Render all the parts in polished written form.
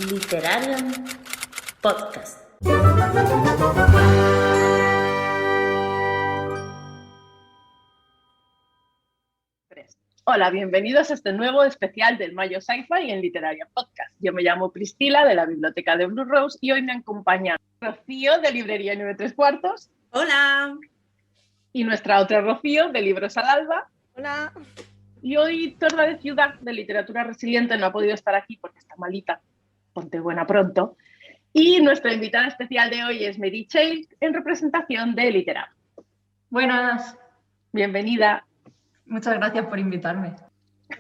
Literarium Podcast. Hola, bienvenidos a este nuevo especial del Mayo Sci-Fi en Literarium Podcast. Yo me llamo Priscila, de la Biblioteca de Blue Rose, y hoy me acompaña Rocío, de Librería 9¾ Hola. Y nuestra otra Rocío, de Libros al Alba. Hola. Y hoy Torda de Ciudad, de Literatura Resiliente, no ha podido estar aquí porque está malita. Ponte buena pronto. Y nuestra invitada especial de hoy es Mary Chale, en representación de Literab. Buenas. Bienvenida. Muchas gracias por invitarme.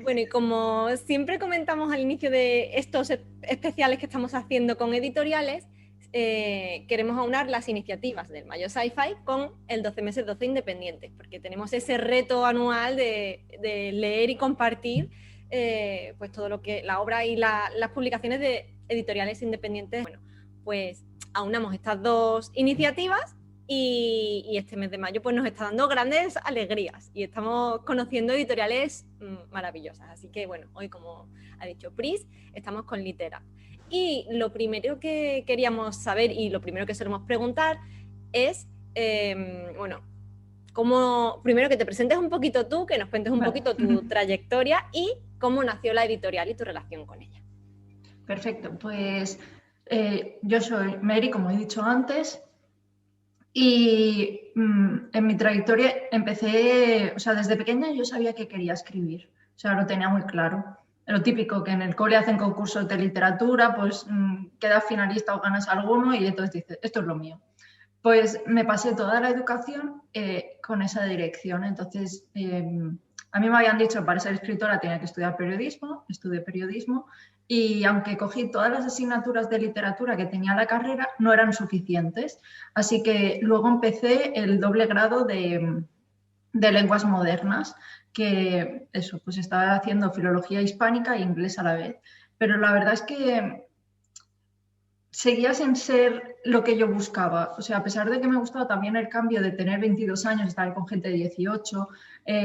Bueno, y como siempre comentamos al inicio de estos especiales que estamos haciendo con editoriales, queremos aunar las iniciativas del Mayo Sci-Fi con el 12 meses 12 independientes, porque tenemos ese reto anual de leer y compartir pues todo lo que la obra y las publicaciones de editoriales independientes. Bueno, pues aunamos estas dos iniciativas y este mes de mayo pues nos está dando grandes alegrías y estamos conociendo editoriales maravillosas. Así que bueno, hoy, como ha dicho Pris, estamos con Literab. Y lo primero que queríamos saber y lo primero que solemos preguntar es, primero que te presentes un poquito tú, que nos cuentes un poquito tu trayectoria y cómo nació la editorial y tu relación con ella. Perfecto, pues yo soy Mary, como he dicho antes, y en mi trayectoria empecé, desde pequeña yo sabía que quería escribir, lo tenía muy claro. Lo típico, que en el cole hacen concursos de literatura, pues quedas finalista o ganas alguno y entonces dices, esto es lo mío. Pues me pasé toda la educación con esa dirección. Entonces, a mí me habían dicho que para ser escritora tenía que estudiar periodismo, estudié periodismo, y aunque cogí todas las asignaturas de literatura que tenía la carrera, no eran suficientes. Así que luego empecé el doble grado de lenguas modernas, que eso, pues estaba haciendo filología hispánica e inglés a la vez. Pero la verdad es que seguía sin ser lo que yo buscaba. A pesar de que me gustaba también el cambio de tener 22 años, estar con gente de 18,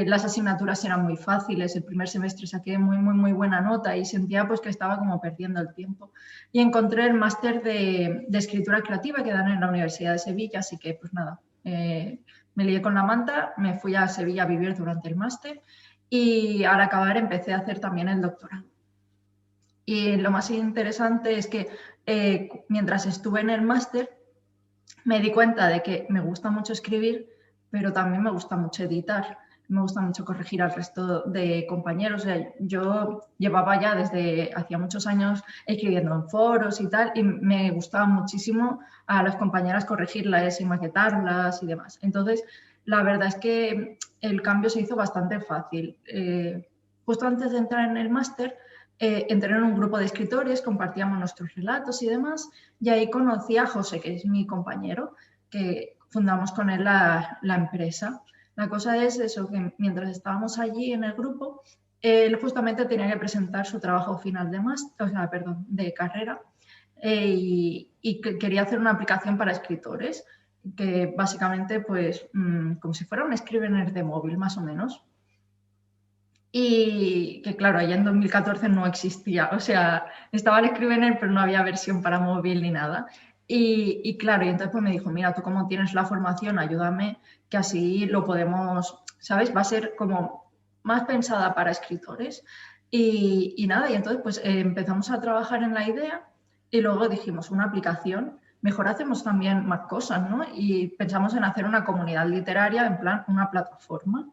las asignaturas eran muy fáciles. El primer semestre saqué muy buena nota y sentía pues que estaba como perdiendo el tiempo. Y encontré el máster de escritura creativa que dan en la Universidad de Sevilla, así que pues nada, me lié con la manta, me fui a Sevilla a vivir durante el máster y al acabar empecé a hacer también el doctorado. Y lo más interesante es que mientras estuve en el máster me di cuenta de que me gusta mucho escribir, pero también me gusta mucho editar. Me gusta mucho corregir al resto de compañeros. Yo llevaba ya desde hacía muchos años escribiendo en foros y tal, y me gustaba muchísimo a las compañeras corregirlas y maquetarlas y demás. Entonces, la verdad es que el cambio se hizo bastante fácil. Justo antes de entrar en el máster, entré en un grupo de escritores, compartíamos nuestros relatos y demás, y ahí conocí a José, que es mi compañero, que fundamos con él la empresa. La cosa es eso, que mientras estábamos allí en el grupo, él justamente tenía que presentar su trabajo final de carrera, y quería hacer una aplicación para escritores, que básicamente, pues, como si fuera un Scrivener de móvil, más o menos. Y que claro, allá en 2014 no existía, estaba el Scrivener, pero no había versión para móvil ni nada. Y claro, y entonces pues me dijo, mira, tú como tienes la formación, ayúdame, que así lo podemos, ¿sabes? Va a ser como más pensada para escritores. Y nada, y entonces pues empezamos a trabajar en la idea y luego dijimos, una aplicación, mejor hacemos también más cosas, ¿no? Y pensamos en hacer una comunidad literaria, en plan una plataforma.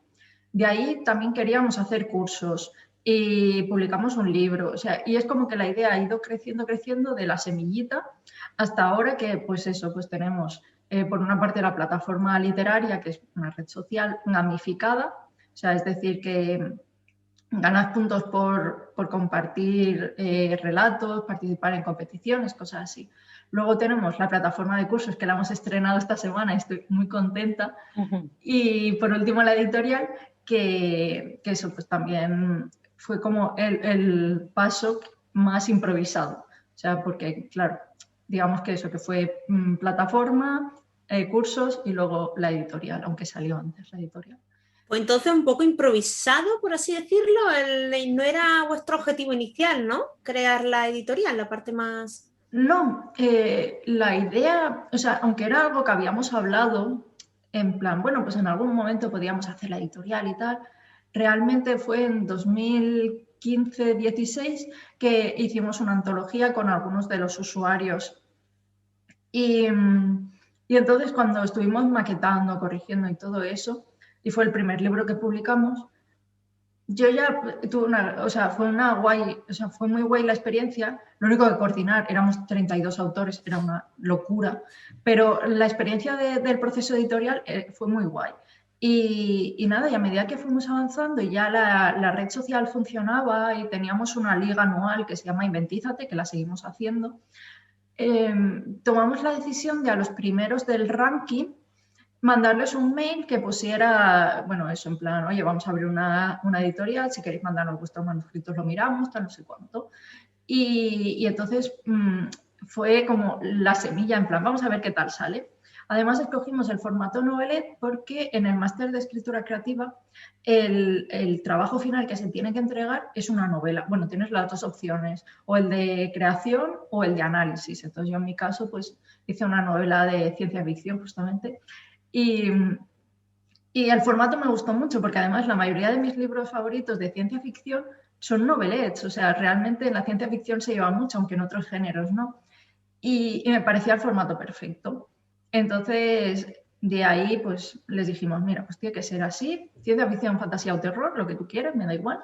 De ahí también queríamos hacer cursos y publicamos un libro. Y es como que la idea ha ido creciendo de la semillita hasta ahora que, pues eso, pues tenemos por una parte la plataforma literaria, que es una red social gamificada, es decir, que ganas puntos por compartir relatos, participar en competiciones, cosas así. Luego tenemos la plataforma de cursos, que la hemos estrenado esta semana y estoy muy contenta. Y por último la editorial, que eso pues también fue como el paso más improvisado. Porque claro, digamos que eso, que fue plataforma, cursos y luego la editorial, aunque salió antes la editorial. Pues entonces un poco improvisado, por así decirlo, no era vuestro objetivo inicial, ¿no? Crear la editorial, la parte más... No, la idea, o sea, aunque era algo que habíamos hablado, en plan, bueno, pues en algún momento podíamos hacer la editorial y tal, realmente fue en 2015-16 que hicimos una antología con algunos de los usuarios. Y entonces cuando estuvimos maquetando, corrigiendo y todo eso, y fue el primer libro que publicamos, yo ya tuve fue muy guay la experiencia. Lo único que coordinar, éramos 32 autores, era una locura, pero la experiencia del proceso editorial fue muy guay. Y nada, y a medida que fuimos avanzando y ya la red social funcionaba y teníamos una liga anual que se llama Inventízate, que la seguimos haciendo, tomamos la decisión de a los primeros del ranking mandarles un mail que pusiera, bueno, eso en plan, oye, vamos a abrir una editorial, si queréis mandarnos vuestros manuscritos lo miramos, tal, no sé cuánto. Y entonces fue como la semilla, en plan, vamos a ver qué tal sale. Además, escogimos el formato novelet porque en el máster de escritura creativa el trabajo final que se tiene que entregar es una novela. Bueno, tienes las dos opciones, o el de creación o el de análisis. Entonces, yo en mi caso, pues hice una novela de ciencia ficción justamente. Y el formato me gustó mucho porque además la mayoría de mis libros favoritos de ciencia ficción son novelets. O sea, realmente en la ciencia ficción se lleva mucho, aunque en otros géneros no. Y me parecía el formato perfecto. Entonces, de ahí pues les dijimos, mira, pues tiene que ser así, ciencia ficción, fantasía o terror, lo que tú quieras, me da igual.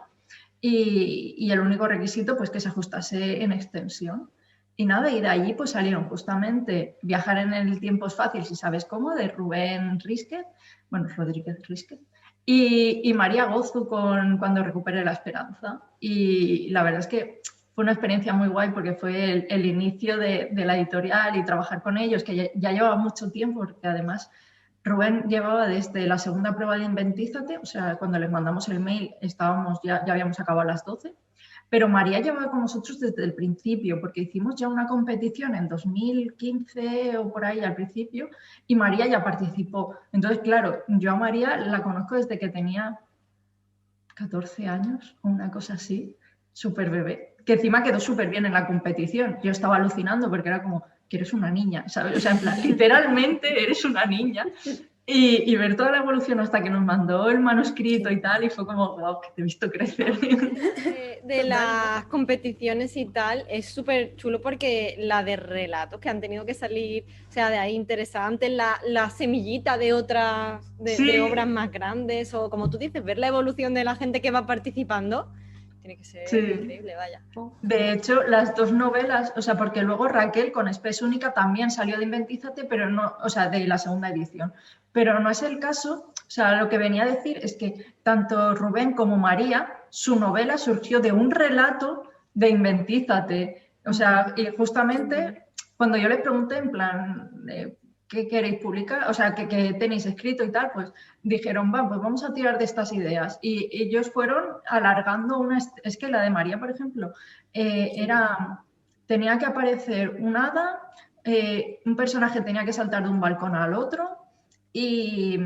Y el único requisito pues que se ajustase en extensión. Y nada, y de allí pues salieron justamente Viajar en el tiempo es fácil si sabes cómo, de Rubén Rísquez, bueno, Rodríguez Rísquez, y María Gozu con Cuando recupere la esperanza. Y la verdad es que fue una experiencia muy guay porque fue el inicio de la editorial y trabajar con ellos, que ya llevaba mucho tiempo, porque además Rubén llevaba desde la segunda prueba de Inventízate, o sea, cuando les mandamos el mail ya habíamos acabado a las 12. Pero María llevaba con nosotros desde el principio, porque hicimos ya una competición en 2015 o por ahí al principio, y María ya participó. Entonces, claro, yo a María la conozco desde que tenía 14 años o una cosa así, súper bebé, que encima quedó súper bien en la competición. Yo estaba alucinando porque era como, que eres una niña, ¿sabes? O sea, en plan, literalmente eres una niña. Y ver toda la evolución hasta que nos mandó el manuscrito y tal, y fue como, wow, que te he visto crecer. De las competiciones y tal, es súper chulo porque la de relatos que han tenido que salir, o sea, de ahí interesantes, la semillita de otras, de obras más grandes, o como tú dices, ver la evolución de la gente que va participando, tiene que ser increíble, vaya. De hecho, las dos novelas, o sea, porque luego Raquel con Espes Única también salió de Inventízate, pero no, o sea, de la segunda edición. Pero no es el caso, o sea, lo que venía a decir es que tanto Rubén como María, su novela surgió de un relato de Inventízate. O sea, y justamente cuando yo les pregunté en plan, ¿qué queréis publicar? O sea, ¿qué tenéis escrito y tal? Pues dijeron, pues vamos a tirar de estas ideas. Y ellos fueron alargando es que la de María, por ejemplo, tenía que aparecer un hada, un personaje tenía que saltar de un balcón al otro, y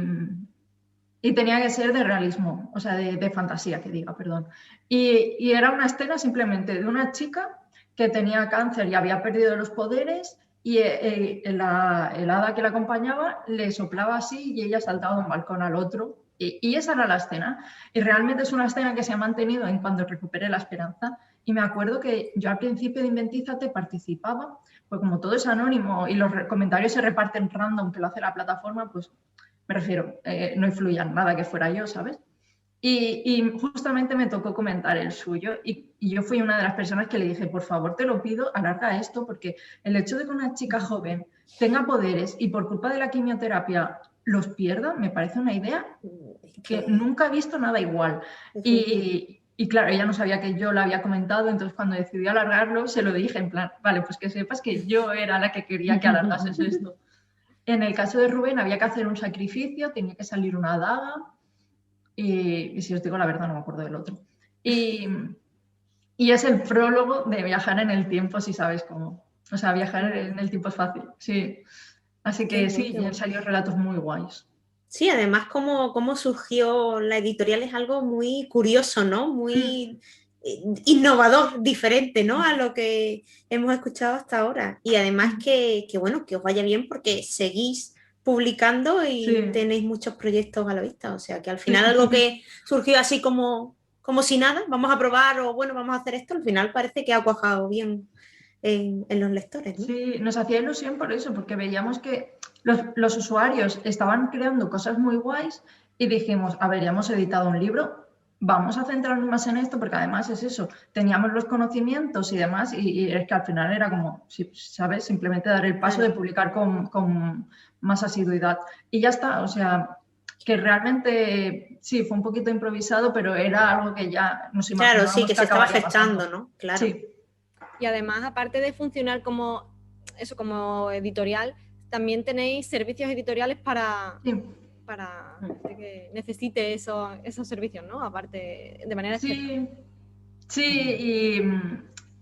tenía que ser de realismo, o sea, de fantasía, que diga, perdón. Y era una escena simplemente de una chica que tenía cáncer y había perdido los poderes, y el hada que la acompañaba le soplaba así y ella saltaba de un balcón al otro. Y esa era la escena. Y realmente es una escena que se ha mantenido en Cuando recupere la esperanza. Y me acuerdo que yo al principio de Inventízate participaba, pues como todo es anónimo y los comentarios se reparten random, que lo hace la plataforma, pues me refiero, no influían nada que fuera yo, ¿sabes? Y justamente me tocó comentar el suyo y yo fui una de las personas que le dije, por favor, te lo pido, alarga esto, porque el hecho de que una chica joven tenga poderes y por culpa de la quimioterapia los pierda, me parece una idea que nunca he visto nada igual. Y claro, ella no sabía que yo la había comentado, entonces cuando decidió alargarlo se lo dije en plan, vale, pues que sepas que yo era la que quería que alargases esto. En el caso de Rubén había que hacer un sacrificio, tenía que salir una daga y si os digo la verdad no me acuerdo del otro. Y es el prólogo de Viajar en el tiempo, si sabes cómo. O sea, viajar en el tiempo es fácil, sí. Así que sí, y han salido relatos muy guays. Sí, además cómo surgió la editorial es algo muy curioso, ¿no? Muy innovador, diferente, ¿no? A lo que hemos escuchado hasta ahora. Y además bueno, que os vaya bien porque seguís publicando y Sí. tenéis muchos proyectos a la vista. O sea, que al final algo que surgió así como si nada, vamos a probar o bueno, vamos a hacer esto, al final parece que ha cuajado bien en los lectores, ¿no? Sí, nos hacía ilusión por eso, porque veíamos que los usuarios estaban creando cosas muy guays y dijimos, a ver, ya hemos editado un libro, vamos a centrarnos más en esto, porque además es eso, teníamos los conocimientos y demás, y es que al final era como, ¿sabes? Simplemente dar el paso de publicar con más asiduidad. Y ya está, o sea, que realmente sí, fue un poquito improvisado, pero era algo que ya nos imaginábamos. Claro, sí, que se estaba acabaría gestando, pasando. ¿no? Claro. Sí. Y además, aparte de funcionar como editorial, también tenéis servicios editoriales para gente que necesite esos servicios, ¿no? Aparte, de manera externa. Sí, y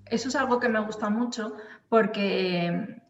eso es algo que me gusta mucho porque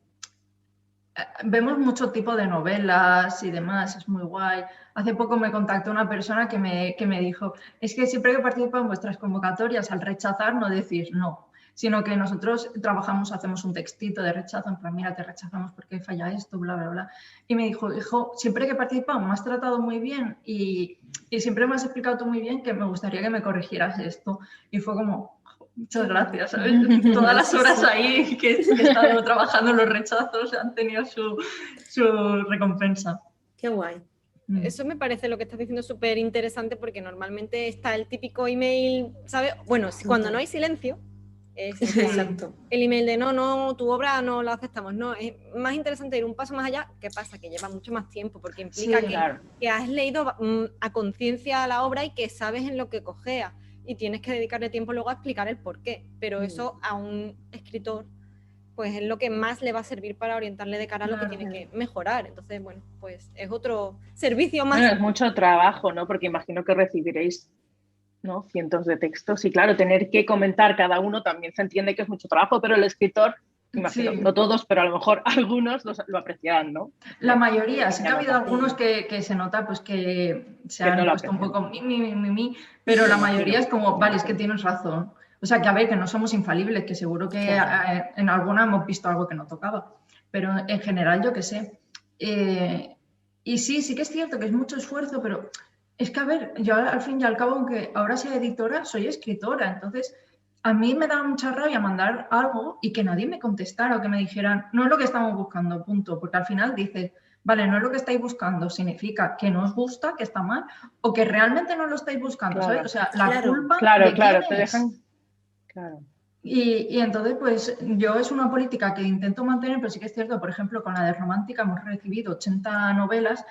vemos mucho tipo de novelas y demás, es muy guay. Hace poco me contactó una persona que me dijo, es que siempre que participo en vuestras convocatorias, al rechazar no decís no, sino que nosotros trabajamos, hacemos un textito de rechazo, en plan, mira, te rechazamos porque falla esto, bla, bla, bla. Y me dijo, hijo, siempre que he participado me has tratado muy bien y siempre me has explicado tú muy bien que me gustaría que me corrigieras esto. Y fue como, muchas gracias, ¿sabes? Todas las horas ahí que he estado trabajando en los rechazos han tenido su recompensa. Qué guay. Eso me parece lo que estás diciendo súper interesante porque normalmente está el típico email, ¿sabes? Bueno, cuando no hay silencio, es Exacto. el email de no, tu obra no la aceptamos. No, es más interesante ir un paso más allá. ¿Qué pasa? Que lleva mucho más tiempo porque implica que has leído a conciencia la obra y que sabes en lo que cojea y tienes que dedicarle tiempo luego a explicar el porqué. Pero eso a un escritor pues es lo que más le va a servir para orientarle de cara a lo que tiene que mejorar. Entonces, bueno, pues es otro servicio más. Bueno, es mucho trabajo, ¿no? Porque imagino que recibiréis, ¿no?, cientos de textos y claro, tener que comentar cada uno también se entiende que es mucho trabajo, pero el escritor, imagino, no todos, pero a lo mejor algunos lo apreciarán, ¿no? La mayoría, sí que ha habido algunos que se nota pues que se han puesto un poco pero la mayoría es como, vale, es que tienes razón. O sea, que a ver, que no somos infalibles, que seguro que en alguna hemos visto algo que no tocaba, pero en general yo qué sé. Y sí que es cierto que es mucho esfuerzo, pero es que, a ver, yo al fin y al cabo, aunque ahora sea editora, soy escritora, entonces a mí me da mucha rabia mandar algo y que nadie me contestara o que me dijeran, no es lo que estamos buscando, punto, porque al final dices, vale, no es lo que estáis buscando, significa que no os gusta, que está mal, o que realmente no lo estáis buscando, ¿sabes? O sea, la culpa de quién te es. dejan... Claro. Y entonces, pues yo es una política que intento mantener, pero sí que es cierto, por ejemplo, con la de Romántica hemos recibido 80 novelas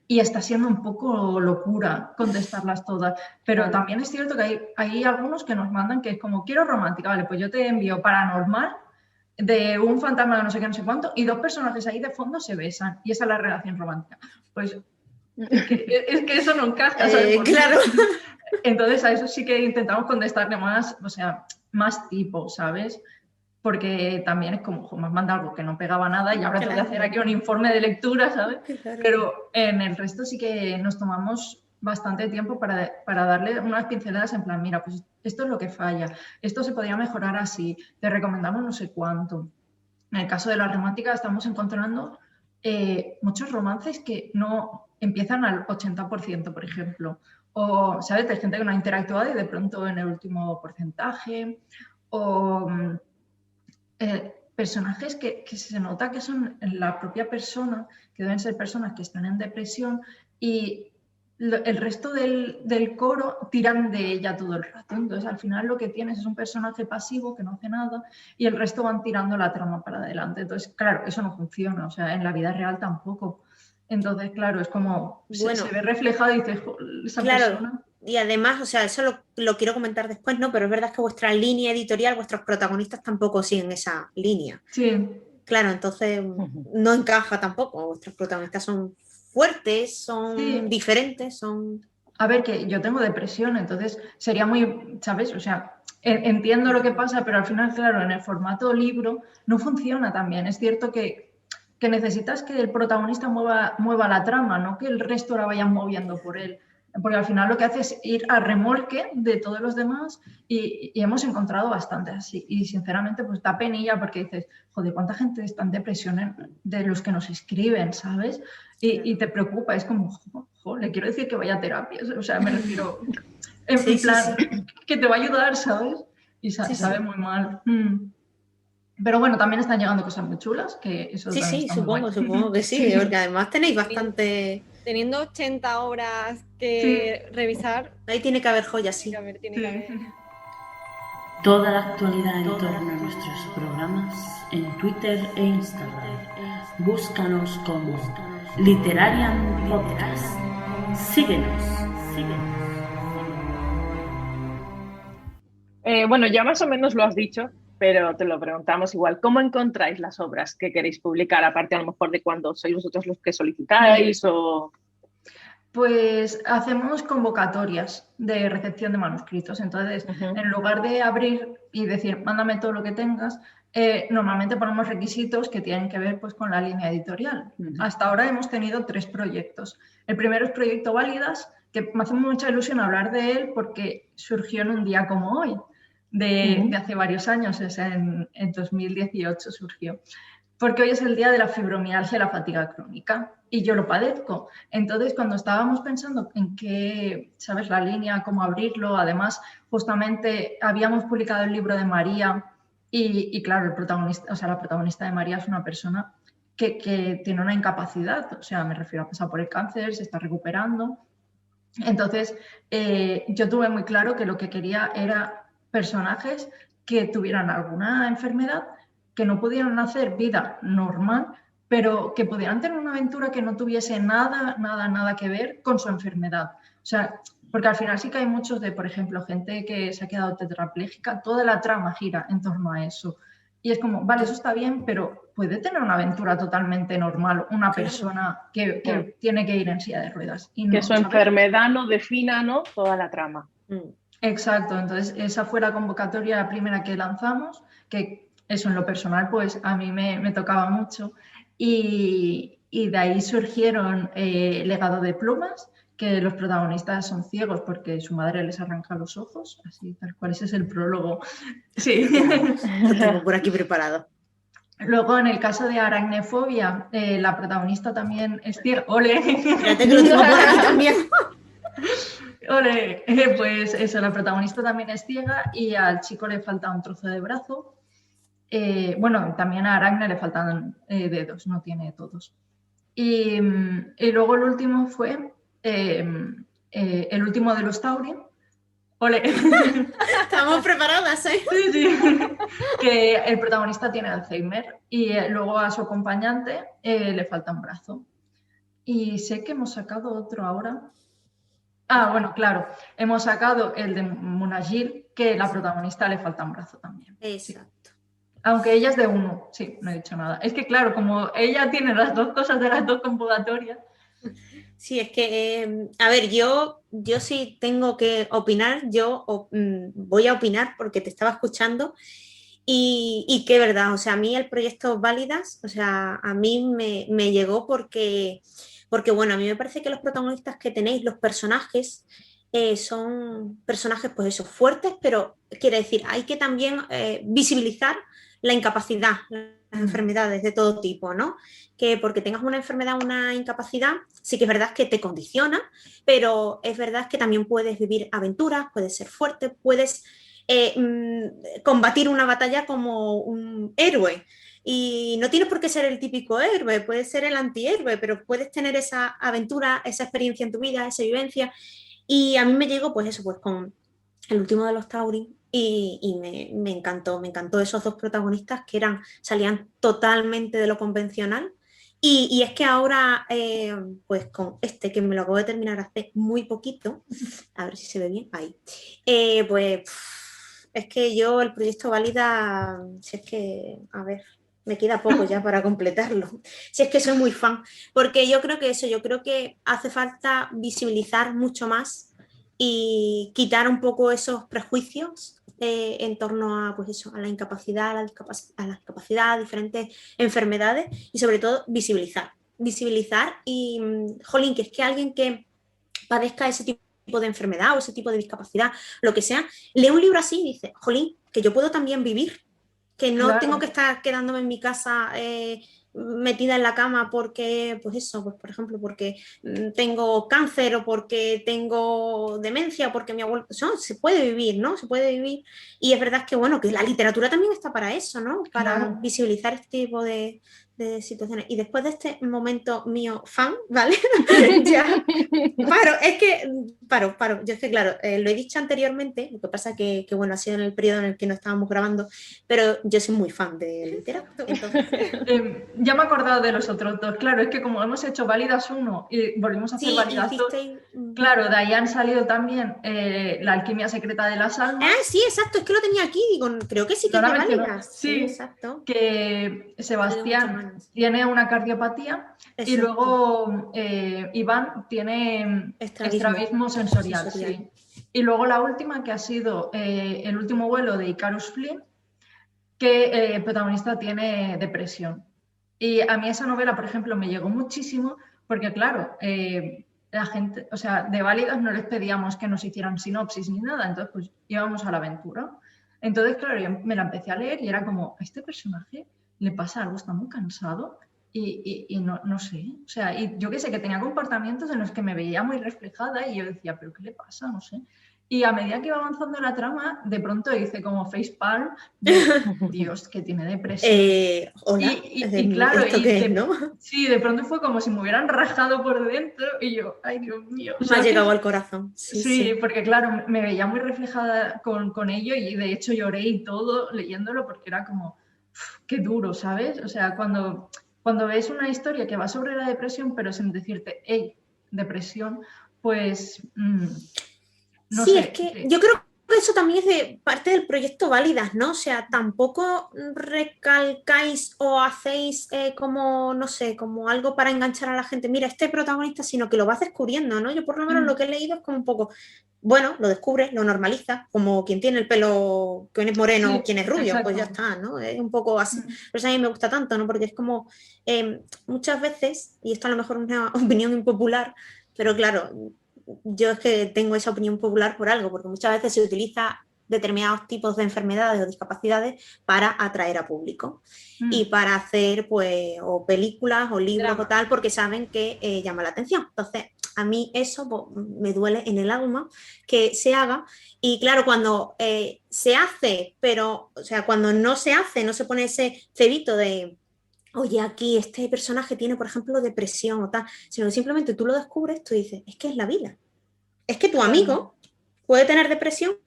y está siendo un poco locura contestarlas todas. Pero también es cierto que hay algunos que nos mandan que es como, quiero romántica, vale, pues yo te envío Paranormal de un fantasma de no sé qué, no sé cuánto, y dos personajes ahí de fondo se besan y esa es la relación romántica. Pues es que eso no encaja, ¿sabes? Claro. Entonces a eso sí que intentamos contestarle más, o sea, más tipo, ¿sabes? Porque también es como, me manda algo que no pegaba nada y ahora te voy a hacer aquí un informe de lectura, ¿sabes? Pero en el resto sí que nos tomamos bastante tiempo para darle unas pinceladas en plan, mira, pues esto es lo que falla, esto se podría mejorar así, te recomendamos no sé cuánto. En el caso de la romántica estamos encontrando muchos romances que no empiezan al 80%, por ejemplo. O, ¿sabes? Hay gente que no ha interactuado y de pronto en el último porcentaje. O personajes que se nota que son la propia persona, que deben ser personas que están en depresión y el resto del coro tiran de ella todo el rato. Entonces, al final lo que tienes es un personaje pasivo que no hace nada y el resto van tirando la trama para adelante. Entonces, claro, eso no funciona. O sea, en la vida real tampoco. Entonces, claro, es como se ve reflejado y dices, esa persona... Y además, o sea, eso lo quiero comentar después, ¿no? Pero es verdad que vuestra línea editorial, vuestros protagonistas tampoco siguen esa línea. Sí. Claro, entonces no encaja tampoco. Vuestros protagonistas son fuertes, son diferentes, son... A ver, que yo tengo depresión, entonces sería muy, ¿sabes? O sea, entiendo lo que pasa, pero al final, claro, en el formato libro no funciona tan bien. Es cierto que que necesitas que el protagonista mueva la trama, no que el resto la vayan moviendo por él. Porque al final lo que hace es ir a remolque de todos los demás y hemos encontrado bastante así. Y sinceramente pues da penilla porque dices, joder, ¿cuánta gente está en depresión de los que nos escriben, ¿sabes? Y te preocupa, es como, jo, le quiero decir que vaya a terapia, o sea, me refiero, en plan, que te va a ayudar, ¿sabes? Y sabe muy mal. Pero bueno, también están llegando cosas muy chulas, que eso Sí, supongo que sí, porque además tenéis bastante... Teniendo 80 obras que revisar. Ahí tiene que haber joyas, sí. Tiene que haber. Toda la actualidad en torno a nuestros programas en Twitter e Instagram. Búscanos como Literarian Podcast. Síguenos. Bueno, ya más o menos lo has dicho, pero te lo preguntamos igual. ¿Cómo encontráis las obras que queréis publicar? Aparte a lo mejor de cuando sois vosotros los que solicitáis o... Pues hacemos convocatorias de recepción de manuscritos. Entonces, en lugar de abrir y decir, mándame todo lo que tengas, normalmente ponemos requisitos que tienen que ver pues, con la línea editorial. Hasta ahora hemos tenido 3 proyectos. El primero es Proyecto Válidas, que me hace mucha ilusión hablar de él porque surgió en un día como hoy, de hace varios años, en 2018 surgió. Porque hoy es el día de la fibromialgia y la fatiga crónica y yo lo padezco. Entonces, cuando estábamos pensando en qué, ¿sabes? La línea, cómo abrirlo, además, justamente habíamos publicado el libro de María y claro, el protagonista, o sea, la protagonista de María es una persona que tiene una incapacidad, o sea, me refiero a pasar por el cáncer, se está recuperando. Entonces, yo tuve muy claro que lo que quería era personajes que tuvieran alguna enfermedad, que no pudieran hacer vida normal, pero que pudieran tener una aventura que no tuviese nada que ver con su enfermedad. O sea, porque al final sí que hay muchos de, por ejemplo, gente que se ha quedado tetrapléjica, toda la trama gira en torno a eso. Y es como, vale, eso está bien, pero puede tener una aventura totalmente normal una persona que tiene que ir en silla de ruedas. Y que no, su ¿sabes? enfermedad no defina, ¿no?, toda la trama. Exacto, entonces esa fue la convocatoria, la primera que lanzamos, que eso en lo personal pues a mí me tocaba mucho y de ahí surgieron Legado de Plumas, que los protagonistas son ciegos porque su madre les arranca los ojos, así tal cual, ese es el prólogo. Sí. Lo tengo por aquí preparado. Luego, en el caso de Aracnefobia, la protagonista también es ciega. ¡Ole! Fíjate que lo tengo por aquí también. ¡Ole! Pues eso, la protagonista también es ciega y al chico le falta un trozo de brazo. Bueno, también a Aracne le faltan dedos, no tiene todos. Y luego el último fue el último de los Tauri. ¡Ole! Estamos preparadas, ¿eh? Sí. Que el protagonista tiene Alzheimer y luego a su acompañante le falta un brazo. Y sé que hemos sacado otro ahora. Ah, bueno, claro. Hemos sacado el de Munagil, que la protagonista le falta un brazo también. Exacto. Sí. Aunque ella es de uno. Sí, no he dicho nada. Es que claro, como ella tiene las dos cosas de las dos convocatorias. Sí, es que, a ver, yo sí tengo que opinar, voy a opinar porque te estaba escuchando y que verdad, o sea, a mí el proyecto Válidas, o sea, a mí me llegó porque, bueno, a mí me parece que los protagonistas que tenéis, los personajes, son personajes, pues eso, fuertes, pero quiere decir, hay que también visibilizar la incapacidad, las enfermedades de todo tipo, ¿no? Que porque tengas una enfermedad, una incapacidad, sí que es verdad que te condiciona, pero es verdad que también puedes vivir aventuras, puedes ser fuerte, puedes combatir una batalla como un héroe. Y no tienes por qué ser el típico héroe, puedes ser el antihéroe, pero puedes tener esa aventura, esa experiencia en tu vida, esa vivencia. Y a mí me llegó, pues eso, pues con el último de los Tauri. Y me encantó esos dos protagonistas que salían totalmente de lo convencional. Y es que ahora, pues con este, que me lo acabo de terminar hace muy poquito, a ver si se ve bien, ahí, pues es que yo el proyecto Válida, si es que, a ver, me queda poco ya para completarlo, si es que soy muy fan, porque yo creo que hace falta visibilizar mucho más y quitar un poco esos prejuicios en torno a, pues eso, a la incapacidad, a la discapacidad, a diferentes enfermedades y sobre todo visibilizar y, jolín, que es que alguien que padezca ese tipo de enfermedad o ese tipo de discapacidad, lo que sea, lee un libro así y dice, jolín, que yo puedo también vivir, que no tengo que estar quedándome en mi casa metida en la cama porque, pues eso, pues por ejemplo, porque tengo cáncer o porque tengo demencia, porque mi abuelo... No, se puede vivir, ¿no? Se puede vivir. Y es verdad que, bueno, que la literatura también está para eso, ¿no? Para visibilizar este tipo de situaciones. Y después de este momento mío fan, ¿vale? Ya paro. Yo es que, claro, lo he dicho anteriormente, lo que pasa que, bueno, ha sido en el periodo en el que no estábamos grabando, pero yo soy muy fan de literatura. Entonces... ya me he acordado de los otros dos. Claro, es que como hemos hecho Válidas 1 y volvimos a hacer Válidas 2, claro, de ahí han salido también La alquimia secreta de las almas. Ah, sí, exacto, es que lo tenía aquí, digo, creo que sí que es de Válidas. Sí, exacto. Que Sebastián tiene una cardiopatía. Exacto. Y luego Iván tiene estrabismo sensorial. Sí. Y luego la última, que ha sido El último vuelo de Icarus Flynn, que el protagonista tiene depresión. Y a mí esa novela, por ejemplo, me llegó muchísimo porque, claro, la gente, o sea, de Válidas no les pedíamos que nos hicieran sinopsis ni nada, entonces pues íbamos a la aventura. Entonces, claro, yo me la empecé a leer y era como, a este personaje le pasa algo, está muy cansado y no sé, o sea, y yo que sé, que tenía comportamientos en los que me veía muy reflejada y yo decía, ¿pero qué le pasa? No sé. Y a medida que iba avanzando la trama, de pronto hice como facepalm de Dios, que tiene depresión. Hola, y claro, ¿esto qué es, no? Sí, de pronto fue como si me hubieran rajado por dentro y yo, ay Dios mío. Me ha llegado al corazón. Sí, porque claro, me veía muy reflejada con ello y de hecho lloré y todo leyéndolo porque era como, qué duro, ¿sabes? O sea, cuando ves una historia que va sobre la depresión, pero sin decirte, hey, depresión, pues... No sí, sé, es que yo creo que eso también es de parte del proyecto Válidas, ¿no? O sea, tampoco recalcáis o hacéis como, no sé, como algo para enganchar a la gente. Mira, este protagonista, sino que lo vas descubriendo, ¿no? Yo por lo menos lo que he leído es como un poco, bueno, lo descubres, lo normalizas, como quien tiene el pelo, quien es moreno, quien es rubio, exacto. Pues ya está, ¿no? Es un poco así. Pero eso a mí me gusta tanto, ¿no? Porque es como, muchas veces, y esto a lo mejor es una opinión impopular, pero claro... Yo es que tengo esa opinión popular por algo, porque muchas veces se utiliza determinados tipos de enfermedades o discapacidades para atraer a público y para hacer pues o películas o libros o tal, porque saben que llama la atención. Entonces, a mí eso pues, me duele en el alma que se haga y claro, cuando se hace, pero o sea, cuando no se hace, no se pone ese cebito de... Oye, aquí este personaje tiene, por ejemplo, depresión o tal, sino que simplemente tú lo descubres, tú dices, es que es la vida. Es que tu amigo puede tener depresión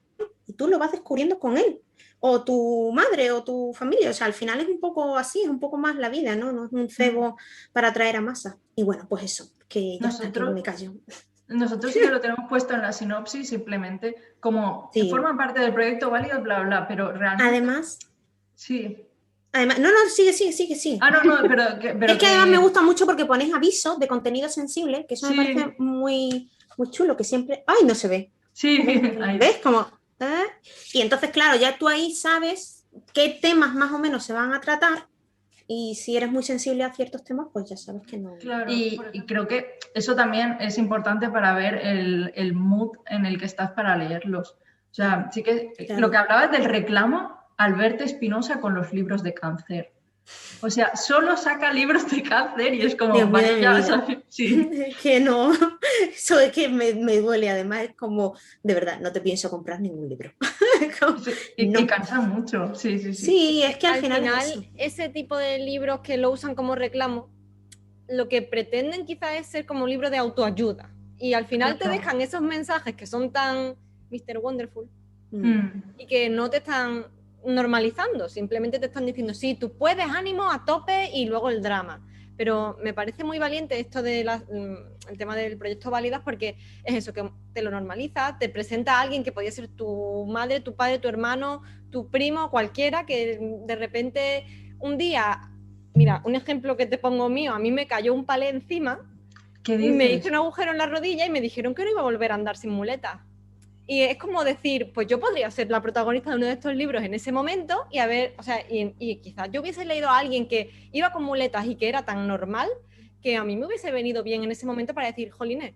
y tú lo vas descubriendo con él. O tu madre o tu familia. O sea, al final es un poco así, es un poco más la vida, ¿no? No es un cebo para atraer a masa. Y bueno, pues eso, que ya está, que no me callo. Nosotros sí que lo tenemos puesto en la sinopsis, simplemente como que forman parte del proyecto Válido, bla, bla, pero realmente... Además... Sí. Además, no, sigue. Ah, no, pero es que además me gusta mucho porque pones avisos de contenido sensible, que eso me parece muy, muy chulo, que siempre... ¡Ay, no se ve! Sí. ¿Ves? Como... Y entonces, claro, ya tú ahí sabes qué temas más o menos se van a tratar y si eres muy sensible a ciertos temas, pues ya sabes que no... Claro, y creo que eso también es importante para ver el mood en el que estás para leerlos. O sea, sí que lo que hablabas del reclamo... Alberto Espinosa con los libros de cáncer. O sea, solo saca libros de cáncer y es como... Sí. Es que no, eso es que me duele. Además es como, de verdad, no te pienso comprar ningún libro. Y cansa mucho, sí. Sí, es que al final ese tipo de libros que lo usan como reclamo, lo que pretenden quizás es ser como un libro de autoayuda. Y al final te dejan esos mensajes que son tan Mr. Wonderful y que no te están... normalizando, simplemente te están diciendo sí, tú puedes, ánimo, a tope y luego el drama, pero me parece muy valiente esto de el tema del proyecto Válidas porque es eso, que te lo normaliza, te presenta a alguien que podía ser tu madre, tu padre, tu hermano, tu primo, cualquiera, que de repente un día, mira, un ejemplo que te pongo mío, a mí me cayó un palé encima, me hice un agujero en la rodilla y me dijeron que no iba a volver a andar sin muletas. Y es como decir, pues yo podría ser la protagonista de uno de estos libros en ese momento y a ver, o sea, y quizás yo hubiese leído a alguien que iba con muletas y que era tan normal que a mí me hubiese venido bien en ese momento para decir, jolines,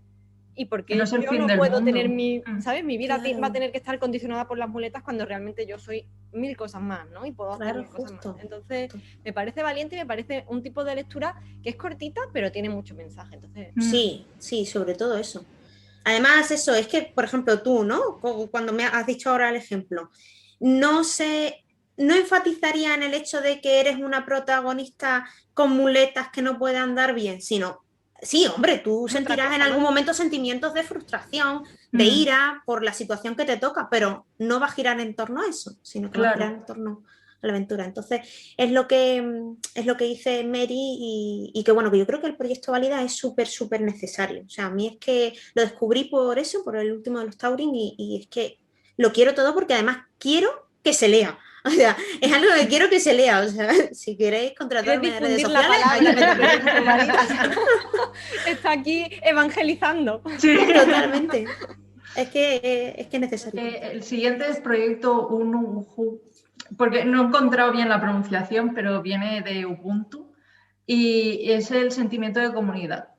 ¿y por qué No es el yo fin no del puedo mundo. tener ¿sabes? Mi vida Claro. va a tener que estar condicionada por las muletas cuando realmente yo soy 1000 cosas más, ¿no? Y puedo hacer Claro, 1000 cosas justo. más. Entonces, me parece valiente y me parece un tipo de lectura que es cortita, pero tiene mucho mensaje. Entonces, Sí, sí, sobre todo eso. Además, eso, es que, por ejemplo, tú, ¿no? Cuando me has dicho ahora el ejemplo, no enfatizaría en el hecho de que eres una protagonista con muletas que no puede andar bien, sino, sí, hombre, tú sentirás cosa, en algún ¿no? momento sentimientos de frustración, de ira por la situación que te toca, pero no va a girar en torno a eso, sino que va a girar en torno a la aventura. Entonces, es lo que dice Mary y que, bueno, que yo creo que el proyecto Válida es súper, súper necesario. O sea, a mí es que lo descubrí por eso, por el último de los Taurin, y es que lo quiero todo porque además quiero que se lea. O sea, es algo que quiero que se lea. O sea, si queréis contratarme en redes difundir la sociales, palabra. Está aquí evangelizando. Sí. Totalmente. Es que es necesario. El siguiente es Proyecto Unuju, porque no he encontrado bien la pronunciación, pero viene de Ubuntu y es el sentimiento de comunidad.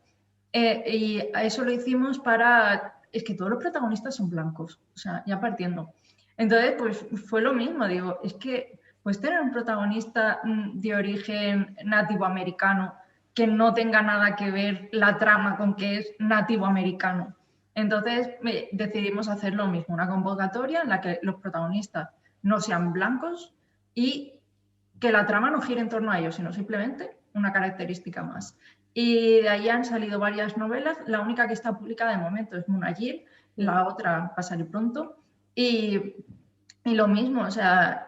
Y a eso lo hicimos para... Es que todos los protagonistas son blancos, o sea, ya partiendo. Entonces, pues fue lo mismo, digo, es que pues tener un protagonista de origen nativo americano que no tenga nada que ver la trama con que es nativo americano. Entonces decidimos hacer lo mismo, una convocatoria en la que los protagonistas no sean blancos y que la trama no gire en torno a ellos, sino simplemente una característica más. Y de ahí han salido varias novelas, la única que está publicada de momento es Munayir, la otra va a salir pronto. Y lo mismo, o sea,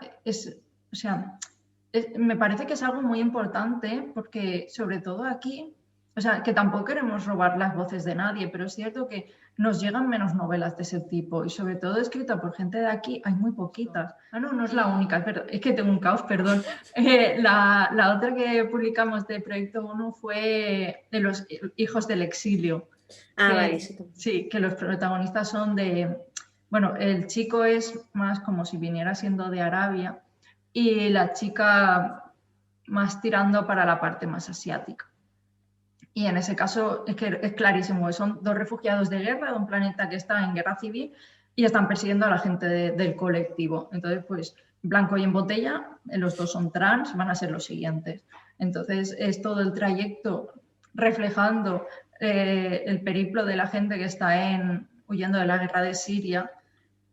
me parece que es algo muy importante porque sobre todo aquí, o sea, que tampoco queremos robar las voces de nadie, pero es cierto que nos llegan menos novelas de ese tipo y sobre todo escrita por gente de aquí hay muy poquitas. Ah, no es la única, es que tengo un caos, perdón. La otra que publicamos de Proyecto 1 fue de los hijos del exilio. Vale. Sí, que los protagonistas son de... Bueno, el chico es más como si viniera siendo de Arabia y la chica más tirando para la parte más asiática. Y en ese caso es que es clarísimo, son dos refugiados de guerra de un planeta que está en guerra civil y están persiguiendo a la gente del colectivo. Entonces, pues, blanco y en botella, los dos son trans, van a ser los siguientes. Entonces, es todo el trayecto reflejando el periplo de la gente que está huyendo de la guerra de Siria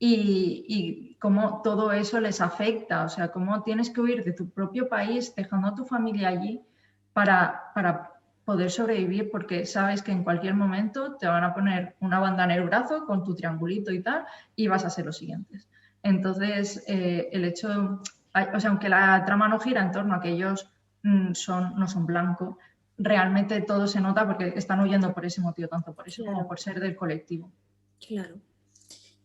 y cómo todo eso les afecta, o sea, cómo tienes que huir de tu propio país, dejando a tu familia allí para poder sobrevivir, porque sabes que en cualquier momento te van a poner una banda en el brazo con tu triangulito y tal, y vas a ser los siguientes. Entonces, el hecho, o sea, aunque la trama no gira en torno a que ellos no son blancos, realmente todo se nota porque están huyendo por ese motivo, tanto por eso como por ser del colectivo. Claro.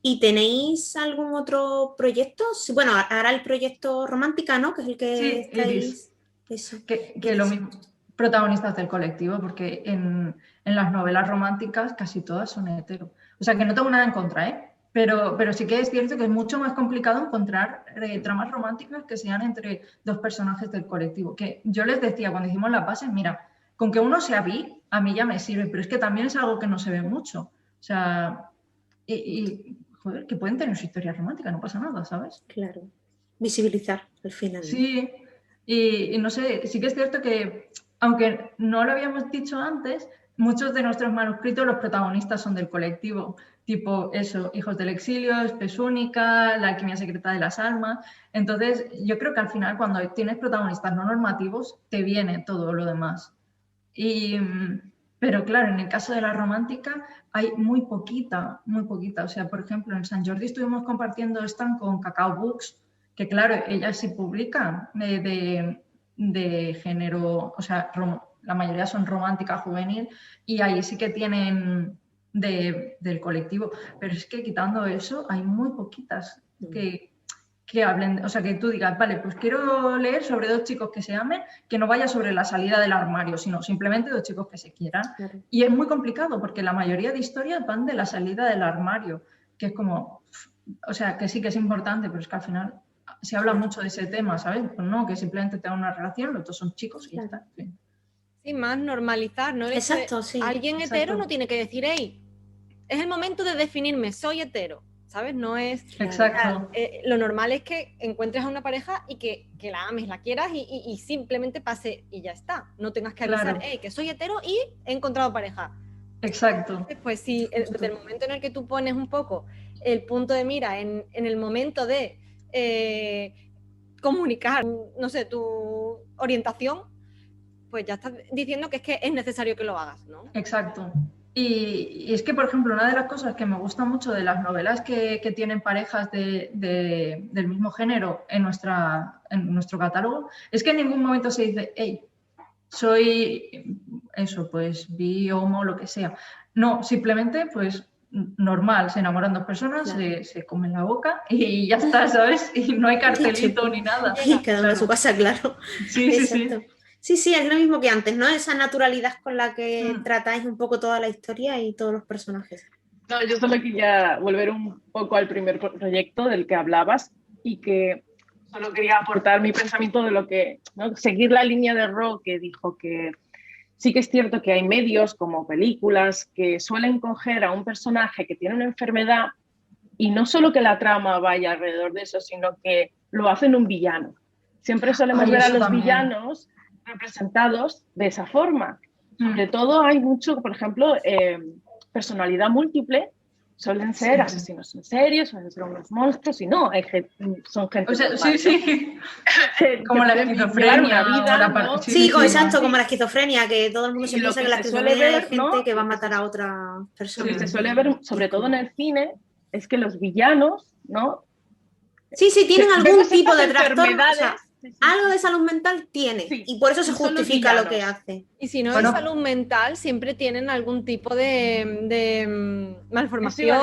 ¿Y tenéis algún otro proyecto? Bueno, ahora el proyecto Romántica, ¿no? Que es el que estáis... Eso. Que lo mismo, protagonistas del colectivo, porque en las novelas románticas casi todas son hetero. O sea, que no tengo nada en contra, ¿eh? Pero sí que es cierto que es mucho más complicado encontrar tramas románticas que sean entre dos personajes del colectivo. Que yo les decía cuando hicimos las bases, mira, con que uno sea bi, a mí ya me sirve, pero es que también es algo que no se ve mucho. O sea, joder, que pueden tener su historia romántica, no pasa nada, ¿sabes? Claro, visibilizar al final. Sí, y no sé, sí que es cierto que, aunque no lo habíamos dicho antes, muchos de nuestros manuscritos los protagonistas son del colectivo, tipo eso, Hijos del Exilio, Espes Única, La Alquimia Secreta de las Almas. Entonces, yo creo que al final cuando tienes protagonistas no normativos, te viene todo lo demás. Pero claro, en el caso de la romántica hay muy poquita. O sea, por ejemplo, en San Jordi estuvimos compartiendo stand con Cacao Books, que claro, ellas sí publican de género, o sea, la mayoría son romántica juvenil y ahí sí que tienen del colectivo. Pero es que quitando eso, hay muy poquitas que hablen, o sea, que tú digas, vale, pues quiero leer sobre dos chicos que se amen, que no vaya sobre la salida del armario, sino simplemente dos chicos que se quieran. Claro. Y es muy complicado porque la mayoría de historias van de la salida del armario. que es como, o sea, que sí que es importante, pero es que al final se habla mucho de ese tema, ¿sabes? Pues no, que simplemente tengan una relación, los dos son chicos y ya está. Sí. Sí, más normalizar, ¿no? Exacto, sí. Alguien hetero Exacto. no tiene que decir, hey, es el momento de definirme, soy hetero, ¿sabes? No es... Exacto. Lo normal es que encuentres a una pareja y que la ames, la quieras y simplemente pase y ya está. No tengas que avisar, Claro. hey, que soy hetero y he encontrado pareja. Exacto. Pues sí, desde el momento en el que tú pones un poco el punto de mira en el momento de comunicar, no sé, tu orientación, pues ya estás diciendo que es necesario que lo hagas, ¿no? Exacto. Y es que, por ejemplo, una de las cosas que me gusta mucho de las novelas que tienen parejas del mismo género en nuestro catálogo es que en ningún momento se dice, hey, soy eso, pues bi, homo, lo que sea. No, simplemente, pues normal, se enamoran dos personas, Claro. se comen la boca y ya está, ¿sabes? Y no hay cartelito ni nada. Y cada uno a su casa, claro. Sí, sí, sí. Exacto. Sí, es lo mismo que antes, ¿no? Esa naturalidad con la que Mm. tratáis un poco toda la historia y todos los personajes. No, yo solo quería volver un poco al primer proyecto del que hablabas y que solo quería aportar mi pensamiento de lo que, ¿no? Seguir la línea de Ro, que dijo que sí que es cierto que hay medios como películas que suelen coger a un personaje que tiene una enfermedad y no solo que la trama vaya alrededor de eso, sino que lo hacen un villano. Siempre solemos Ay, ver a eso los también. villanos representados de esa forma. Sobre todo hay mucho, por ejemplo, personalidad múltiple, suelen ser asesinos en serie, suelen ser unos monstruos, y no, son gente O sea, normal, sí. que Como la pueden llevar esquizofrenia una vida, o la ¿no? Sí, exacto, sí. como la esquizofrenia, que todo el mundo Y se lo piensa que que la se suele esquizofrenia es ver, gente ¿no? que va a matar a otras Lo que personas. se suele ver, sobre todo en el cine, es que los villanos, ¿no? Sí, tienen algún Vemos tipo estas de trastorno, o enfermedades, sea, sí. algo de salud mental tiene, Sí, y por eso se y son los justifica lo que villanos. hace. Y si no Bueno. es salud mental, siempre tienen algún tipo de malformación.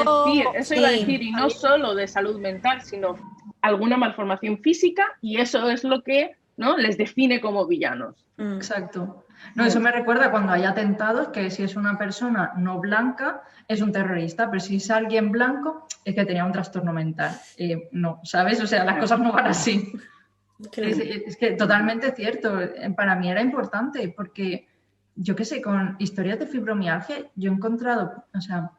Eso iba a Sí. decir, y no solo de salud mental, sino alguna malformación física, y eso es lo que, ¿no?, les define como villanos. Exacto. No, eso me recuerda cuando hay atentados, que si es una persona no blanca es un terrorista, pero si es alguien blanco es que tenía un trastorno mental. No, ¿sabes? O sea, las cosas no van así. Claro. Es que totalmente cierto. Para mí era importante porque, yo qué sé, con historias de fibromialgia yo he encontrado, o sea,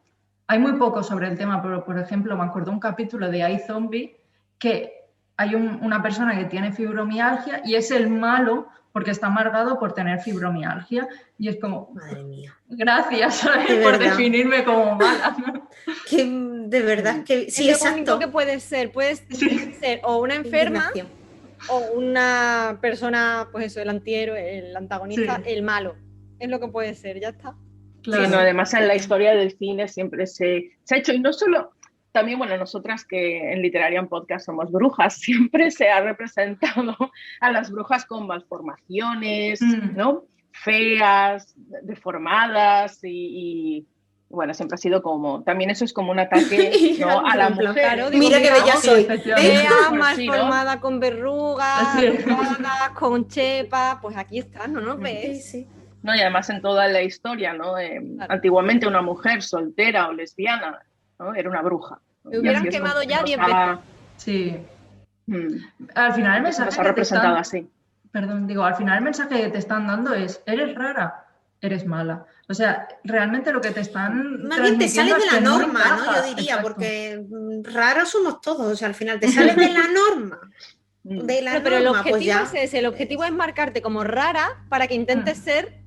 hay muy poco sobre el tema, pero por ejemplo me acuerdo un capítulo de iZombie que hay una persona que tiene fibromialgia y es el malo porque está amargado por tener fibromialgia y es como, Madre mía. gracias, ¿sabes? De Por verdad. definirme como mala. Que de verdad que sí, es lo único exacto. que puedes ser Sí. ser o una enferma Indignación. o una persona, pues eso, el antihéroe, el antagonista, Sí. el malo. Es lo que puede ser, ya está. Claro. Sí, no, además en la historia del cine siempre se ha hecho, y no solo, también, bueno, nosotras que en Literarian Podcast somos brujas, siempre se ha representado a las brujas con malformaciones, ¿no? Feas, deformadas y bueno, siempre ha sido como, también eso es como un ataque, ¿no?, a la mujer. Claro, digo, Mira qué bella Sí, soy. efectivamente. Fea, Pues mal sí, ¿no? formada, con verrugas, Sí. arrugadas, con chepa, pues aquí está, ¿no nos Sí, ves? sí. ¿No? Y además en toda la historia, ¿no? Claro. Antiguamente una mujer soltera o lesbiana, ¿no?, era una bruja, ¿no? Me Y hubieran así es quemado como ya nos 10 ha- Sí. Mm. Al final el mensaje Nos ha que te representado están... así. Perdón, digo, al final el mensaje que te están dando es, eres rara, eres mala. O sea, realmente lo que te están Más bien te transmitiendo sales de es la que no norma, ¿no? Yo encajas. diría, Exacto. porque raros somos todos, o sea, al final te sales de la norma. Mm. De la Pero el norma, objetivo pues ya. es ese, el objetivo es marcarte como rara para que intentes ser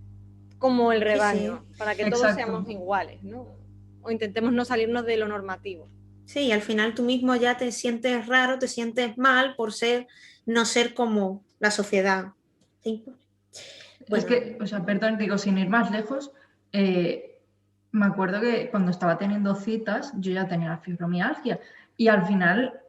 como el rebaño, para que todos Exacto. seamos iguales, ¿no? O intentemos no salirnos de lo normativo. Sí, y al final tú mismo ya te sientes raro, te sientes mal por no ser como la sociedad. Sí. Es que, o sea, perdón, digo, sin ir más lejos, me acuerdo que cuando estaba teniendo citas, yo ya tenía la fibromialgia y al final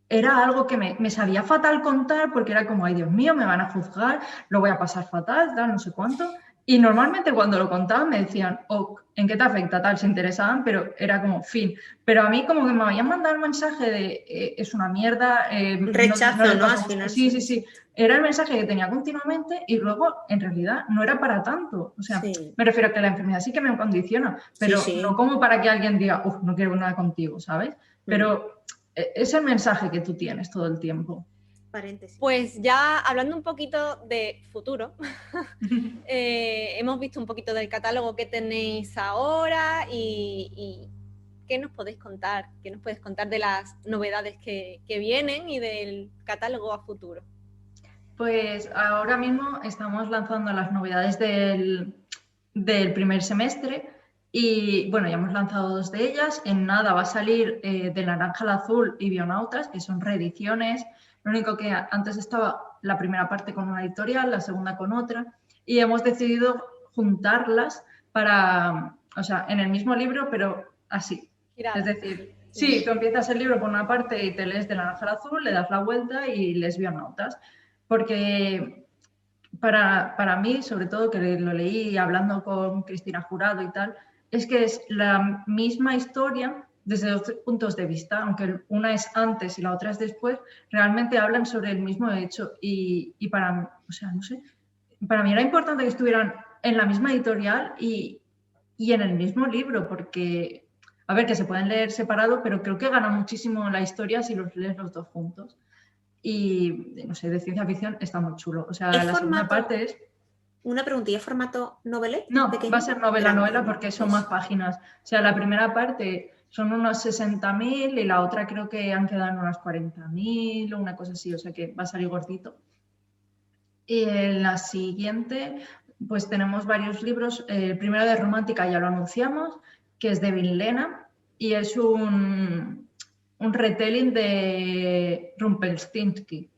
era algo que me sabía fatal contar porque era como, ay Dios mío, me van a juzgar, lo voy a pasar fatal, tal, no sé cuánto. Y normalmente cuando lo contaban me decían, oh, ¿en qué te afecta tal? Se interesaban, pero era como fin. Pero a mí como que me habían mandado el mensaje de es una mierda. Rechazo, le ¿no? paso- Al final. Sí. Era el mensaje que tenía continuamente y luego en realidad no era para tanto. O sea, Sí. me refiero a que la enfermedad sí que me condiciona, pero Sí. no como para que alguien diga, uff, no quiero nada contigo, ¿sabes? Pero es el mensaje que tú tienes todo el tiempo. Paréntesis. Pues ya hablando un poquito de futuro, hemos visto un poquito del catálogo que tenéis ahora y ¿qué nos podéis contar? ¿Qué nos puedes contar de las novedades que vienen y del catálogo a futuro? Pues ahora mismo estamos lanzando las novedades del primer semestre y bueno, ya hemos lanzado 2 de ellas. En nada va a salir de Naranja al Azul y Bionautas, que son reediciones. Lo único que antes estaba la primera parte con una editorial, la segunda con otra, y hemos decidido juntarlas para, o sea, en el mismo libro, pero así. Girada. Es decir, sí, tú empiezas el libro por una parte y te lees de Naranja al Azul, le das la vuelta y lees Bionautas. Porque para mí, sobre todo, que lo leí hablando con Cristina Jurado y tal, es que es la misma historia desde 2 puntos de vista, aunque una es antes y la otra es después, realmente hablan sobre el mismo hecho y para, o sea, no sé, para mí era importante que estuvieran en la misma editorial y en el mismo libro, porque, a ver, que se pueden leer separado, pero creo que gana muchísimo la historia si los lees los 2 juntos. Y, no sé, de ciencia ficción está muy chulo. O sea, la segunda parte es... Una preguntilla, ¿formato novelette? No, ¿Pequeño? va a ser novela Grande, porque son eso. más páginas. O sea, la primera parte son unos 60.000 y la otra creo que han quedado en unas 40.000 o una cosa así. O sea, que va a salir gordito. Y en la siguiente, pues tenemos varios libros. El primero de romántica ya lo anunciamos, que es de Vinlena y es un retelling de Rumpelstiltskin.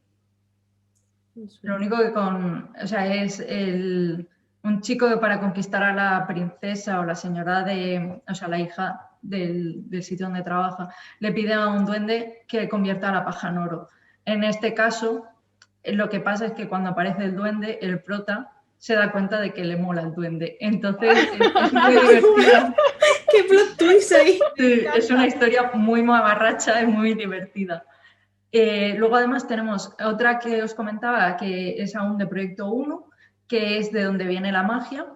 Lo único que o sea, es un chico que para conquistar a la princesa o la señora o sea, la hija del sitio donde trabaja, le pide a un duende que convierta a la paja en oro. En este caso, lo que pasa es que cuando aparece el duende, el prota se da cuenta de que le mola el duende. Entonces, es muy divertida. ¡Qué plot twist ahí! Sí, es una historia muy mamarracha y muy divertida. Luego además tenemos otra que os comentaba que es aún de Proyecto 1, que es De dónde viene la magia.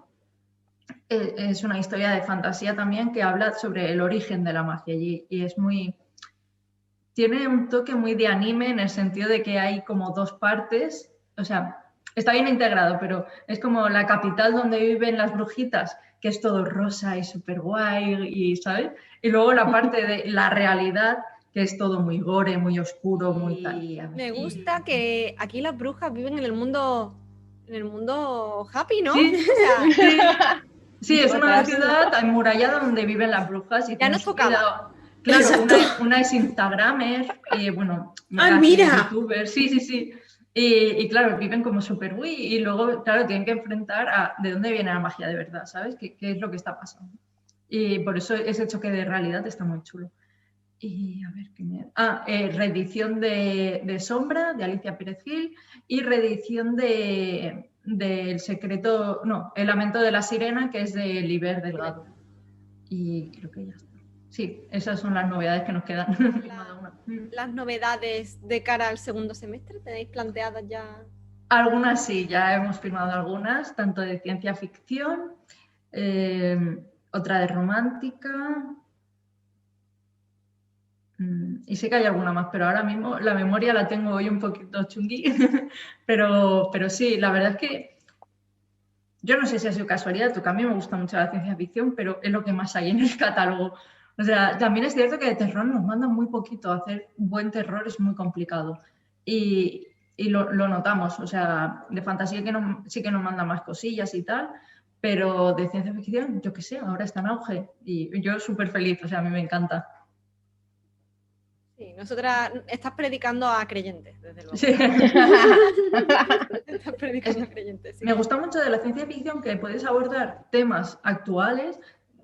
Es una historia de fantasía también que habla sobre el origen de la magia y es muy... Tiene un toque muy de anime en el sentido de que hay como 2 partes, o sea, está bien integrado, pero es como la capital donde viven las brujitas, que es todo rosa y súper guay, y ¿sabes? Y luego la parte de la realidad, que es todo muy gore, muy oscuro, muy tal. Me gusta que aquí las brujas viven en el mundo happy, ¿no? Sí, O sea, sí, es una ciudad amurallada donde viven las brujas. Y ya nos tocaba. Claro, Exacto. una es instagramer, bueno, mira. youtuber, sí. Y claro, viven como súper uy y luego, claro, tienen que enfrentar a de dónde viene la magia de verdad, ¿sabes? ¿Qué es lo que está pasando? Y por eso ese choque de realidad está muy chulo. Y a ver, ¿qué reedición de Sombra, de Alicia Pérez Gil, y reedición del secreto, no, El lamento de la sirena, que es de Liber Delgado. Y creo que ya está. Sí, esas son las novedades que nos quedan. Las novedades de cara al segundo semestre, ¿tenéis planteadas ya? Algunas sí, ya hemos firmado algunas, tanto de ciencia ficción, otra de romántica, y sé que hay alguna más, pero ahora mismo la memoria la tengo hoy un poquito chungui, pero sí, la verdad es que yo no sé si ha sido casualidad, porque a mí me gusta mucho la ciencia ficción, pero es lo que más hay en el catálogo. O sea, también es cierto que de terror nos mandan muy poquito, hacer buen terror es muy complicado y lo notamos, o sea, de fantasía sí que nos mandan más cosillas y tal, pero de ciencia ficción, yo qué sé, ahora está en auge y yo súper feliz, o sea, a mí me encanta. Sí, nosotras estás predicando a creyentes, desde luego. Sí. Estás predicando a creyentes, sí. Me gusta mucho de la ciencia ficción que puedes abordar temas actuales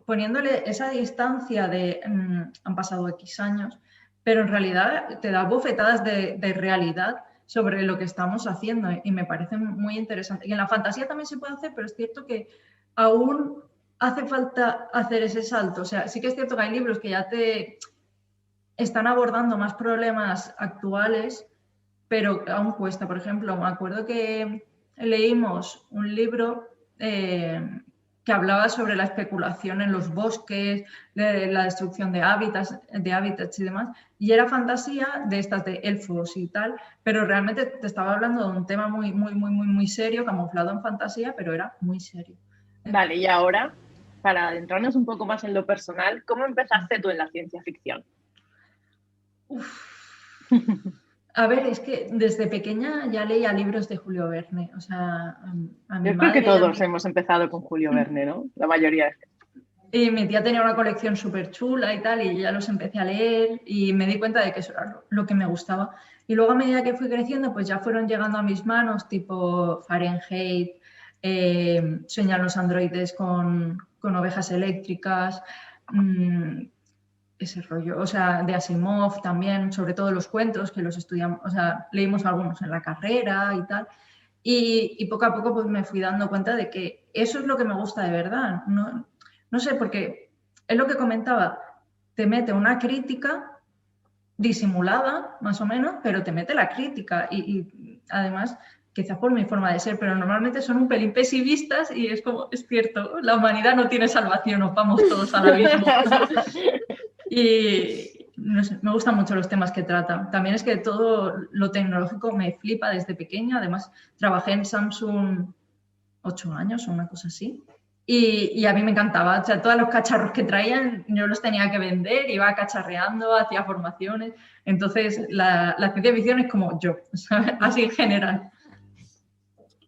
poniéndole esa distancia de han pasado X años, pero en realidad te da bofetadas de realidad sobre lo que estamos haciendo y me parece muy interesante. Y en la fantasía también se puede hacer, pero es cierto que aún hace falta hacer ese salto. O sea, sí que es cierto que hay libros que ya te están abordando más problemas actuales, pero aún cuesta. Por ejemplo, me acuerdo que leímos un libro que hablaba sobre la especulación en los bosques, de la destrucción de hábitats y demás, y era fantasía de estas de elfos y tal, pero realmente te estaba hablando de un tema muy serio, camuflado en fantasía, pero era muy serio. Vale, y ahora, para adentrarnos un poco más en lo personal, ¿cómo empezaste tú en la ciencia ficción? A ver, es que desde pequeña ya leía libros de Julio Verne. O sea, a mi Yo creo madre que todos hemos empezado con Julio Verne, ¿no? La mayoría de gente. Y mi tía tenía una colección súper chula y tal, y ya los empecé a leer y me di cuenta de que eso era lo que me gustaba. Y luego a medida que fui creciendo, pues ya fueron llegando a mis manos, tipo Fahrenheit, Sueñan los androides con ovejas eléctricas, ese rollo, o sea, de Asimov también, sobre todo los cuentos que los estudiamos, o sea, leímos algunos en la carrera y tal. Y poco a poco pues me fui dando cuenta de que eso es lo que me gusta de verdad. No sé, porque es lo que comentaba, te mete una crítica disimulada, más o menos, pero te mete la crítica y además, quizás por mi forma de ser, pero normalmente son un pelín pesimistas y es como, es cierto, la humanidad no tiene salvación, nos vamos todos al abismo. Y no sé, me gustan mucho los temas que trata. También es que todo lo tecnológico me flipa desde pequeña. Además, trabajé en Samsung 8 años o una cosa así. Y a mí me encantaba. O sea, todos los cacharros que traían yo los tenía que vender, iba cacharreando, hacía formaciones. Entonces, la ciencia ficción es como yo, ¿sabes? Así en general.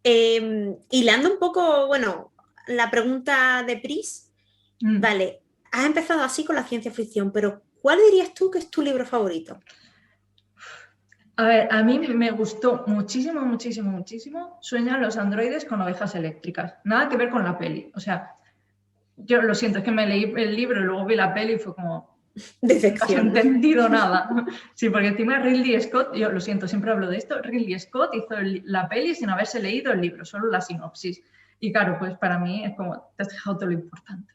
Hilando un poco, bueno, la pregunta de Pris, vale, has empezado así con la ciencia ficción, pero ¿cuál dirías tú que es tu libro favorito? A ver, a mí me gustó muchísimo Sueñan los androides con ovejas eléctricas. Nada que ver con la peli. O sea, yo lo siento, es que me leí el libro y luego vi la peli y fue como... Decepción. No has entendido nada. Sí, porque encima Ridley Scott, yo lo siento, siempre hablo de esto, Ridley Scott hizo la peli sin haberse leído el libro, solo la sinopsis. Y claro, pues para mí es como, te has dejado todo lo importante.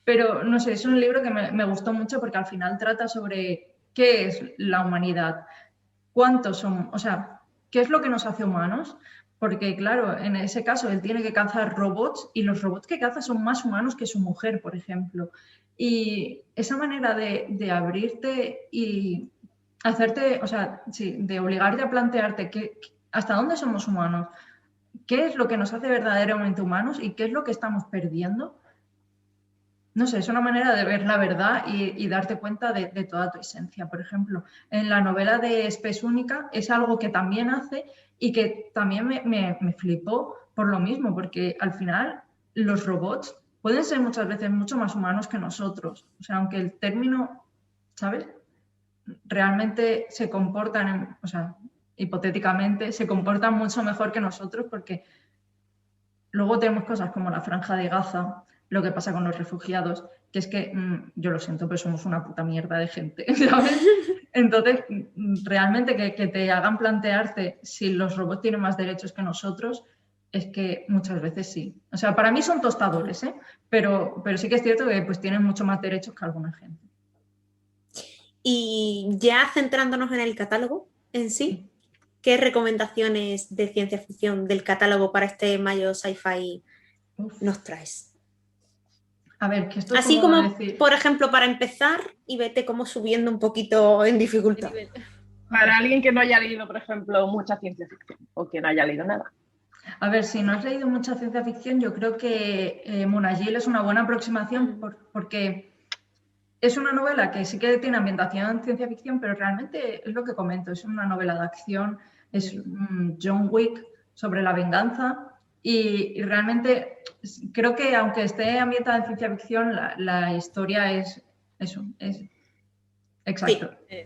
Pero no sé, es un libro que me gustó mucho porque al final trata sobre qué es la humanidad, cuántos son, o sea, qué es lo que nos hace humanos. Porque claro, en ese caso él tiene que cazar robots y los robots que caza son más humanos que su mujer, por ejemplo. Y esa manera de abrirte y hacerte, o sea, sí, de obligarte a plantearte hasta dónde somos humanos, qué es lo que nos hace verdaderamente humanos y qué es lo que estamos perdiendo. No sé, es una manera de ver la verdad y darte cuenta de toda tu esencia. Por ejemplo, en la novela de Espes Única es algo que también hace y que también me flipó por lo mismo, porque al final los robots pueden ser muchas veces mucho más humanos que nosotros. O sea, aunque el término, ¿sabes? Realmente se comportan, o sea, hipotéticamente, se comportan mucho mejor que nosotros porque luego tenemos cosas como la Franja de Gaza, lo que pasa con los refugiados, que es que, yo lo siento, pero somos una puta mierda de gente, ¿sabes? Entonces, realmente que te hagan plantearte si los robots tienen más derechos que nosotros, es que muchas veces sí. O sea, para mí son tostadores, ¿eh? Pero sí que es cierto que pues tienen mucho más derechos que alguna gente. Y ya centrándonos en el catálogo en sí, ¿qué recomendaciones de ciencia ficción del catálogo para este mayo sci-fi nos traes? A ver, que esto así como decir... por ejemplo, para empezar y vete como subiendo un poquito en dificultad. Para alguien que no haya leído, por ejemplo, mucha ciencia ficción o que no haya leído nada. A ver, si no has leído mucha ciencia ficción, yo creo que Munagil es una buena aproximación porque es una novela que sí que tiene ambientación en ciencia ficción, pero realmente es lo que comento, es una novela de acción, es John Wick sobre la venganza y realmente creo que aunque esté ambientada en ciencia ficción, la historia es eso, es exacto. Sí,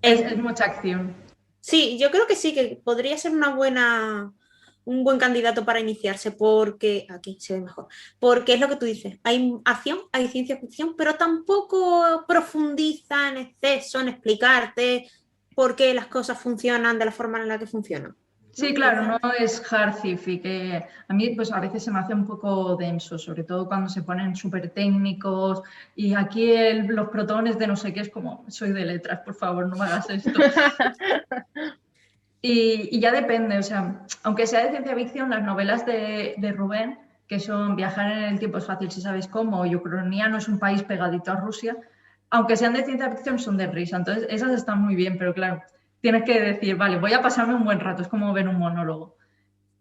es mucha acción. Sí, yo creo que sí, que podría ser un buen candidato para iniciarse porque, aquí se ve mejor, porque es lo que tú dices, hay acción, hay ciencia ficción, pero tampoco profundiza en exceso en explicarte por qué las cosas funcionan de la forma en la que funcionan. Sí, claro, no es hard sci-fi, que a mí pues a veces se me hace un poco denso, sobre todo cuando se ponen súper técnicos y aquí los protones de no sé qué, es como, soy de letras, por favor, no me hagas esto. Y ya depende, o sea, aunque sea de ciencia ficción, las novelas de Rubén, que son Viajar en el tiempo es fácil si sabes cómo, y Ucrania no es un país pegadito a Rusia, aunque sean de ciencia ficción, son de risa, entonces esas están muy bien, pero claro, tienes que decir, vale, voy a pasarme un buen rato, es como ver un monólogo.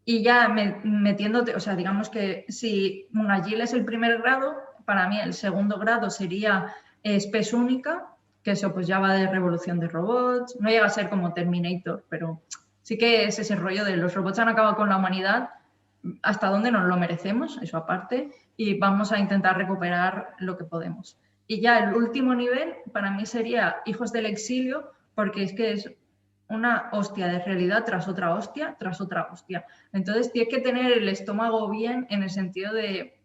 Y ya metiéndote, o sea, digamos que si un Agile es el primer grado, para mí el segundo grado sería Spes Única, que eso pues ya va de revolución de robots, no llega a ser como Terminator, pero sí que es ese rollo de los robots han acabado con la humanidad, hasta dónde nos lo merecemos, eso aparte, y vamos a intentar recuperar lo que podemos. Y ya el último nivel para mí sería Hijos del Exilio, porque es que es una hostia de realidad tras otra hostia, tras otra hostia. Entonces tienes que tener el estómago bien en el sentido de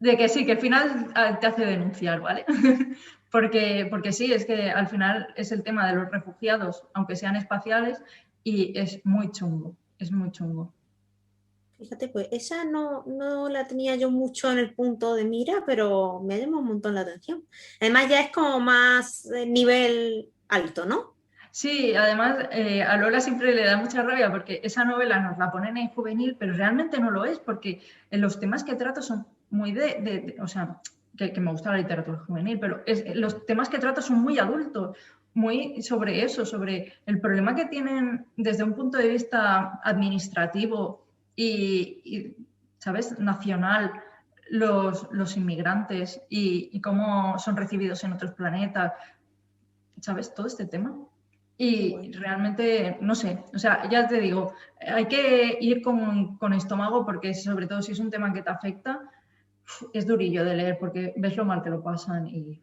que sí, que al final te hace denunciar, ¿vale? porque sí, es que al final es el tema de los refugiados, aunque sean espaciales, y es muy chungo, es muy chungo. Fíjate, pues esa no la tenía yo mucho en el punto de mira, pero me ha llamado un montón la atención. Además ya es como más nivel alto, ¿no? Sí, además a Lola siempre le da mucha rabia porque esa novela nos la ponen en juvenil, pero realmente no lo es, porque los temas que trato son muy o sea, que me gusta la literatura juvenil, pero los temas que trato son muy adultos, muy sobre eso, sobre el problema que tienen desde un punto de vista administrativo y ¿sabes?, nacional, los inmigrantes y cómo son recibidos en otros planetas, ¿sabes?, todo este tema. Y realmente, no sé, o sea, ya te digo, hay que ir con estómago porque sobre todo si es un tema que te afecta, es durillo de leer porque ves lo mal que lo pasan y...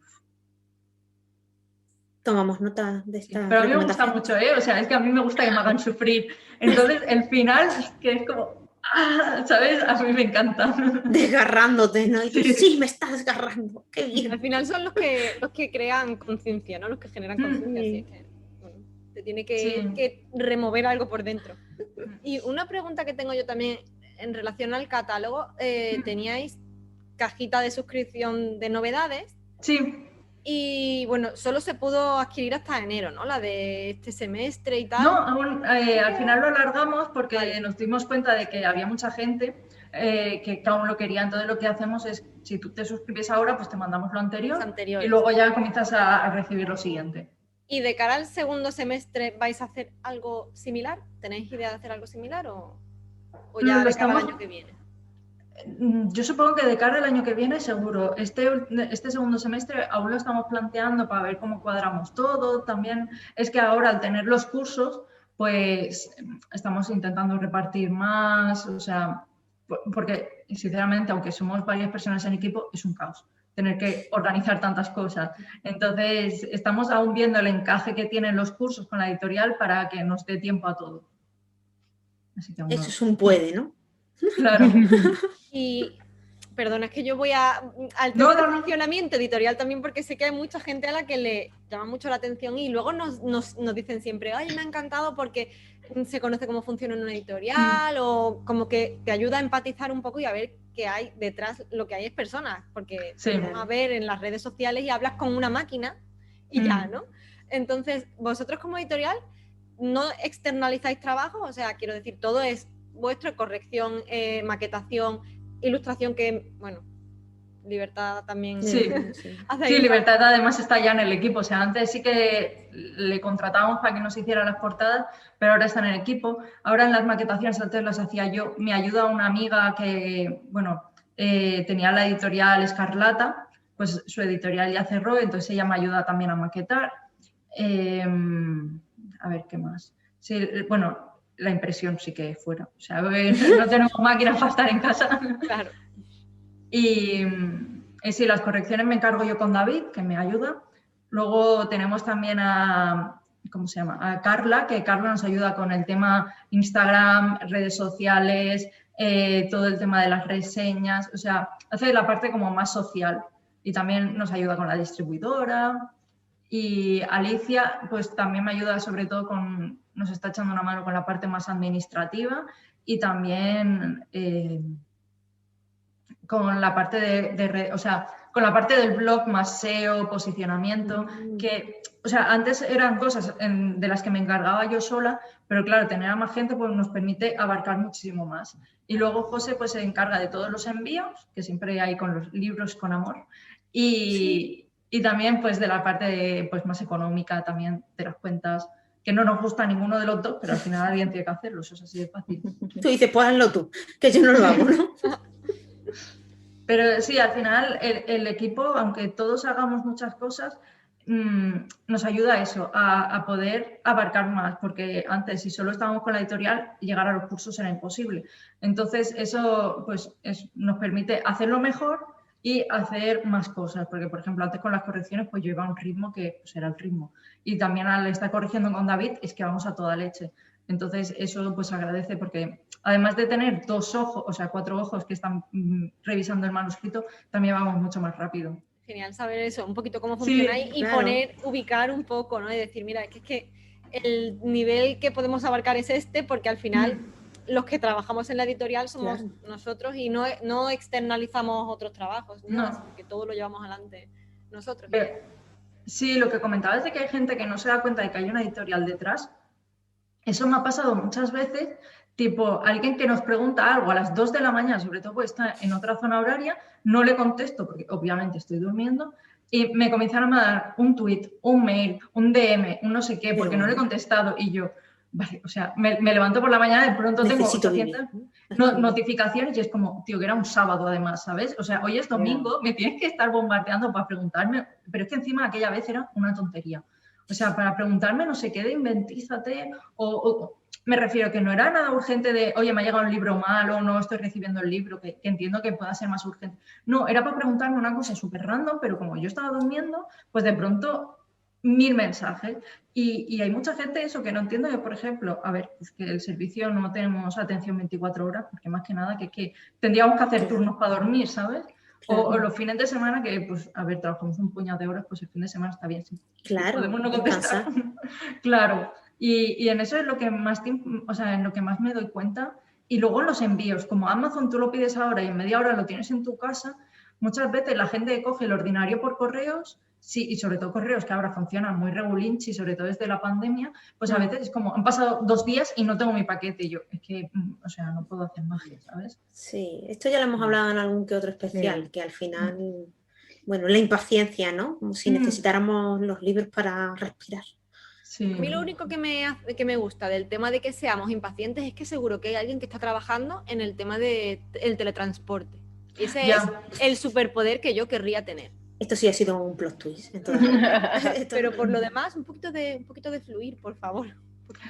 Tomamos nota de esta. Pero a mí me gusta mucho, ¿eh? O sea, es que a mí me gusta que me hagan sufrir. Entonces, el final, que es como... ¿Sabes? A mí me encanta. Desgarrándote, ¿no? Y tú, sí, me estás desgarrando. Qué bien. Al final son los que crean conciencia, ¿no? Los que generan conciencia. Así que, bueno, te tiene que remover algo por dentro. Y una pregunta que tengo yo también en relación al catálogo, teníais cajita de suscripción de novedades. Sí. Y bueno, solo se pudo adquirir hasta enero, ¿no? La de este semestre y tal. No, aún, al final lo alargamos porque nos dimos cuenta de que había mucha gente que aún lo quería. Entonces lo que hacemos es, si tú te suscribes ahora, pues te mandamos lo anterior y luego ya comienzas a recibir lo siguiente. ¿Y de cara al segundo semestre vais a hacer algo similar? ¿Tenéis idea de hacer algo similar o ya de cara al año que viene? Yo supongo que de cara al año que viene seguro. Este segundo semestre aún lo estamos planteando para ver cómo cuadramos todo. También es que ahora al tener los cursos, pues estamos intentando repartir más, o sea, porque sinceramente, aunque somos varias personas en equipo, es un caos tener que organizar tantas cosas. Entonces, estamos aún viendo el encaje que tienen los cursos con la editorial para que nos dé tiempo a todo. Así que eso es un puede, ¿no? Claro. Y, perdona, es que yo voy al tema de funcionamiento editorial también porque sé que hay mucha gente a la que le llama mucho la atención y luego nos dicen siempre, ay, me ha encantado porque se conoce cómo funciona una editorial o como que te ayuda a empatizar un poco y a ver qué hay detrás, lo que hay es personas, porque vamos a ver en las redes sociales y hablas con una máquina y ya, ¿no? Entonces, vosotros como editorial no externalizáis trabajo, o sea, quiero decir, todo es vuestro, corrección, maquetación, ilustración, que, bueno, Libertad también. Sí, Libertad además está ya en el equipo. O sea, antes sí que le contratábamos para que nos hiciera las portadas, pero ahora está en el equipo. Ahora en las maquetaciones antes las hacía yo. Me ayuda una amiga que, bueno, tenía la editorial Escarlata, pues su editorial ya cerró, entonces ella me ayuda también a maquetar. A ver, ¿qué más? Sí, bueno, la impresión sí que fuera. O sea, no tenemos máquinas para estar en casa. Claro. Y sí, las correcciones me encargo yo con David, que me ayuda. Luego tenemos también a Carla, que Carla nos ayuda con el tema Instagram, redes sociales, todo el tema de las reseñas. O sea, hace la parte como más social. Y también nos ayuda con la distribuidora. Y Alicia pues también me ayuda sobre todo nos está echando una mano con la parte más administrativa y también con la parte con la parte del blog más SEO, posicionamiento, que, o sea, antes eran cosas de las que me encargaba yo sola, pero claro, tener a más gente pues nos permite abarcar muchísimo más. Y luego José pues se encarga de todos los envíos, que siempre hay con los libros con amor, y también pues de la parte pues más económica también de las cuentas, que no nos gusta ninguno de los dos, pero al final alguien tiene que hacerlo, eso es así de fácil. Tú dices, pues hazlo tú, que yo no lo hago, ¿no? Pero sí, al final el equipo, aunque todos hagamos muchas cosas, nos ayuda a eso, a poder abarcar más, porque antes, si solo estábamos con la editorial, llegar a los cursos era imposible. Entonces, eso pues, nos permite hacerlo mejor y hacer más cosas, porque, por ejemplo, antes con las correcciones, pues yo iba a un ritmo que pues, era el ritmo. Y también al estar corrigiendo con David, es que vamos a toda leche. Entonces, eso pues agradece porque además de tener 2 ojos, o sea, 4 ojos que están revisando el manuscrito, también vamos mucho más rápido. Genial saber eso, un poquito cómo funciona y claro. ubicar un poco, ¿no? Y decir, mira, es que el nivel que podemos abarcar es este, porque al final los que trabajamos en la editorial somos nosotros y no externalizamos otros trabajos, ¿no? Porque todo lo llevamos adelante nosotros. Sí, lo que comentabas de que hay gente que no se da cuenta de que hay una editorial detrás, eso me ha pasado muchas veces, tipo, alguien que nos pregunta algo a las 2 de la mañana, sobre todo porque está en otra zona horaria, no le contesto porque obviamente estoy durmiendo y me comienzan a dar un tweet, un mail, un DM, un no sé qué, porque no le he contestado y yo, vale, o sea, me levanto por la mañana y de pronto tengo 800 notificaciones y es como, tío, que era un sábado además, ¿sabes? O sea, hoy es domingo, me tienes que estar bombardeando para preguntarme, pero es que encima aquella vez era una tontería. O sea, para preguntarme no sé qué de inventízate o me refiero que no era nada urgente de, oye, me ha llegado un libro malo, no estoy recibiendo el libro, que entiendo que pueda ser más urgente. No, era para preguntarme una cosa súper random, pero como yo estaba durmiendo, pues de pronto 1000 mensajes. Y hay mucha gente eso que no entiendo, que por ejemplo, a ver, pues que el servicio no tenemos atención 24 horas, porque más que nada que tendríamos que hacer turnos para dormir, ¿sabes? O los fines de semana que, pues, a ver, trabajamos un puñado de horas, pues el fin de semana está bien. Sí. Claro. Podemos no contestar. Claro. Y en eso es lo que más, o sea, en lo que más me doy cuenta. Y luego en los envíos, como Amazon tú lo pides ahora y en media hora lo tienes en tu casa, muchas veces la gente coge el ordinario por correos, sí, y sobre todo correos que ahora funcionan muy regulinchi, sobre todo desde la pandemia, pues a veces es como, han pasado 2 días y no tengo mi paquete. Y yo, es que, o sea, no puedo hacer magia, ¿sabes? Sí, esto ya lo hemos hablado en algún que otro especial, que al final, bueno, la impaciencia, ¿no? Como si necesitáramos los libros para respirar. Sí. A mí lo único que me gusta del tema de que seamos impacientes es que seguro que hay alguien que está trabajando en el tema del teletransporte. Y ese es el superpoder que yo querría tener. Esto sí ha sido un plot twist. Pero por lo demás, un poquito de fluir, por favor.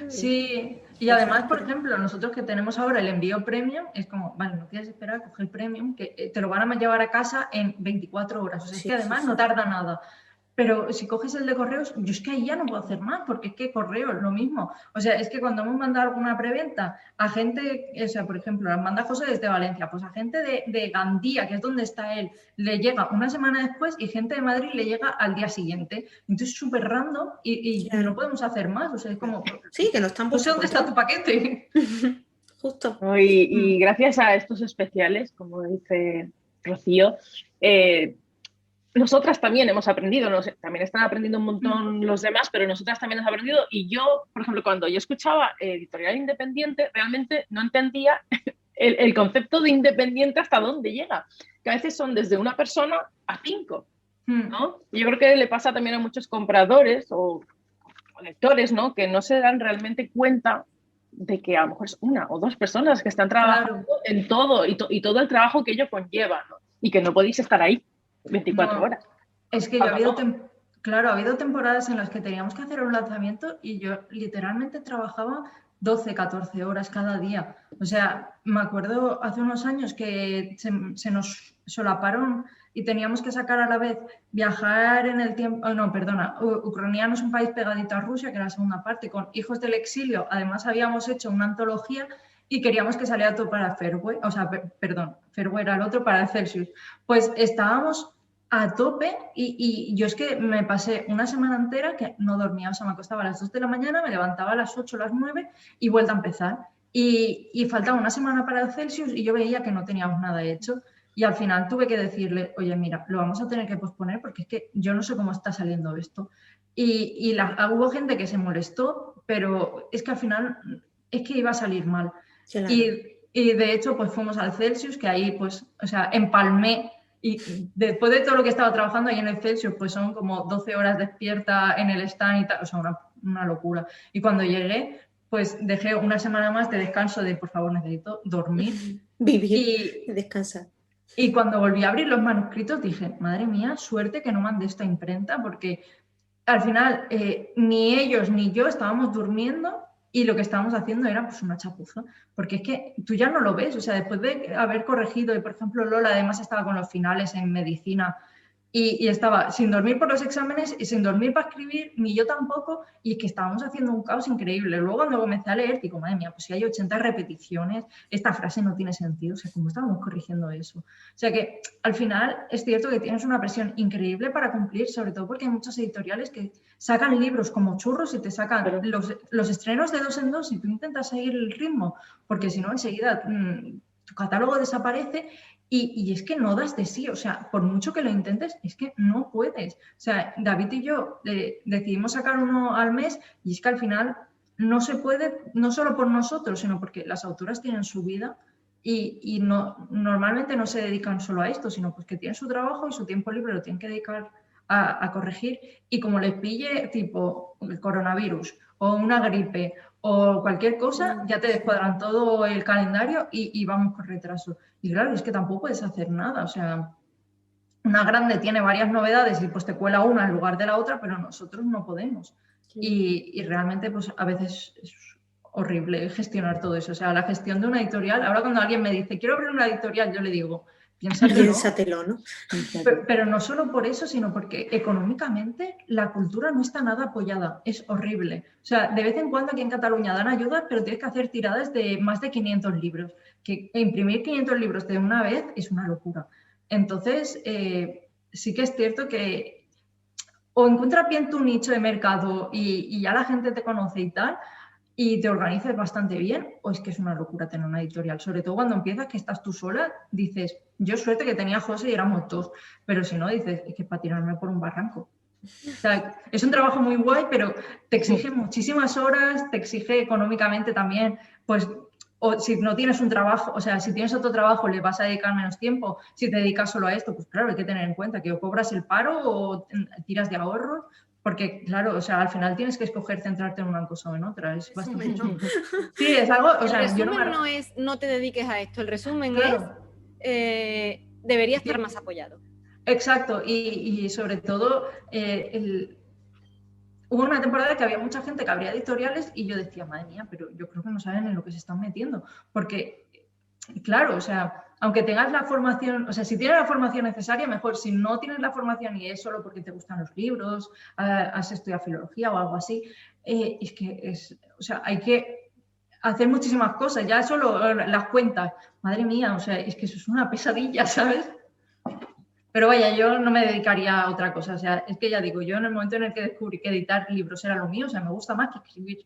Sí, y además, por ejemplo, nosotros que tenemos ahora el envío premium, es como, vale, no quieres esperar a coger el premium, que te lo van a llevar a casa en 24 horas. O sea, es que además no tarda nada. Pero si coges el de correos, yo es que ahí ya no puedo hacer más, porque es que correo es lo mismo. O sea, es que cuando hemos mandado alguna preventa a gente, o sea, por ejemplo, las manda José desde Valencia, pues a gente de Gandía, que es donde está él, le llega una semana después y gente de Madrid le llega al día siguiente. Entonces, súper random y no podemos hacer más. O sea, es como... Sí, que no están... No sé dónde está tu paquete. Justo. Y gracias a estos especiales, como dice Rocío, nosotras también hemos aprendido, también están aprendiendo un montón los demás, pero nosotras también hemos aprendido. Y yo, por ejemplo, cuando yo escuchaba editorial independiente, realmente no entendía el concepto de independiente hasta dónde llega, que a veces son desde una persona a 5, ¿no? Y yo creo que le pasa también a muchos compradores o lectores, ¿no? Que no se dan realmente cuenta de que a lo mejor es 1 o 2 personas que están trabajando en todo y todo el trabajo que ello conlleva, ¿no? Y que no podéis estar ahí 24 horas. Es que yo ha habido temporadas en las que teníamos que hacer un lanzamiento y yo literalmente trabajaba 12, 14 horas cada día. O sea, me acuerdo hace unos años que se nos solaparon y teníamos que sacar a la vez viajar en el tiempo... Ucrania no es un país pegadito a Rusia, que era la segunda parte, con Hijos del Exilio. Además, habíamos hecho una antología y queríamos que saliera todo para Fairway, o sea, Fairway era el otro para el Celsius. Pues estábamos a tope y yo es que me pasé una semana entera que no dormía, o sea, me acostaba a las 2 de la mañana, me levantaba a las 8, las 9 y vuelta a empezar. Y faltaba una semana para el Celsius y yo veía que no teníamos nada hecho. Y al final tuve que decirle, oye, mira, lo vamos a tener que posponer porque es que yo no sé cómo está saliendo esto. Y hubo gente que se molestó, pero es que al final es que iba a salir mal. Claro. Y de hecho, pues fuimos al Celsius, que ahí, pues, o sea, empalmé. Y después de todo lo que estaba trabajando ahí en el Celsius, pues son como 12 horas despierta en el stand y tal, o sea, una locura. Y cuando llegué, pues dejé una semana más de descanso de, por favor, necesito dormir. Vivir y descansar. Y cuando volví a abrir los manuscritos dije, madre mía, suerte que no mandé esta imprenta, porque al final ni ellos ni yo estábamos durmiendo y lo que estábamos haciendo era pues una chapuza, porque es que tú ya no lo ves, o sea, después de haber corregido, y por ejemplo Lola además estaba con los finales en medicina y estaba sin dormir por los exámenes y sin dormir para escribir, ni yo tampoco, y es que estábamos haciendo un caos increíble. Luego cuando comencé a leer, digo, madre mía, pues si hay 80 repeticiones, esta frase no tiene sentido, o sea, ¿cómo estábamos corrigiendo eso? O sea que al final es cierto que tienes una presión increíble para cumplir, sobre todo porque hay muchas editoriales que sacan libros como churros y te sacan los estrenos de 2 en 2 y tú intentas seguir el ritmo, porque si no enseguida tu catálogo desaparece. Y es que no das de sí, o sea, por mucho que lo intentes, es que no puedes. O sea, David y yo decidimos sacar uno al mes y es que al final no se puede, no solo por nosotros, sino porque las autoras tienen su vida y normalmente no se dedican solo a esto, sino pues que tienen su trabajo y su tiempo libre lo tienen que dedicar a corregir. Y como les pille tipo el coronavirus o una gripe o cualquier cosa, ya te descuadran todo el calendario y vamos con retraso. Y claro, es que tampoco puedes hacer nada, o sea, una grande tiene varias novedades y pues te cuela una en lugar de la otra, pero nosotros no podemos. Y realmente pues a veces es horrible gestionar todo eso, o sea, la gestión de una editorial, ahora cuando alguien me dice, quiero abrir una editorial, yo le digo, piénsatelo, ¿no? Pero no solo por eso, sino porque económicamente la cultura no está nada apoyada, es horrible. O sea, de vez en cuando aquí en Cataluña dan ayudas, pero tienes que hacer tiradas de más de 500 libros, que imprimir 500 libros de una vez es una locura. Entonces, sí que es cierto que o encuentras bien tu nicho de mercado y ya la gente te conoce y tal, y te organizas bastante bien, o es que es una locura tener una editorial. Sobre todo cuando empiezas, que estás tú sola, dices, yo suerte que tenía a José y éramos 2, pero si no, dices, es que para tirarme por un barranco. O sea, es un trabajo muy guay, pero te exige muchísimas horas, te exige económicamente también, pues, o si no tienes un trabajo, o sea, si tienes otro trabajo le vas a dedicar menos tiempo, si te dedicas solo a esto, pues claro, hay que tener en cuenta que o cobras el paro o tiras de ahorros. Porque, claro, o sea, al final tienes que escoger centrarte en una cosa o en otra. Es bastante chungo. Sí, es algo... O sea, el resumen no es no te dediques a esto. El resumen es deberías estar más apoyado. Exacto. Y sobre todo, hubo una temporada que había mucha gente que abría editoriales y yo decía, madre mía, pero yo creo que no saben en lo que se están metiendo. Porque, claro, o sea... Aunque tengas la formación, o sea, si tienes la formación necesaria, mejor. Si no tienes la formación y es solo porque te gustan los libros, has estudiado filología o algo así, es que o sea, hay que hacer muchísimas cosas. Ya solo las cuentas, madre mía, o sea, es que eso es una pesadilla, ¿sabes? Pero vaya, yo no me dedicaría a otra cosa. O sea, es que ya digo, yo en el momento en el que descubrí que editar libros era lo mío, o sea, me gusta más que escribir.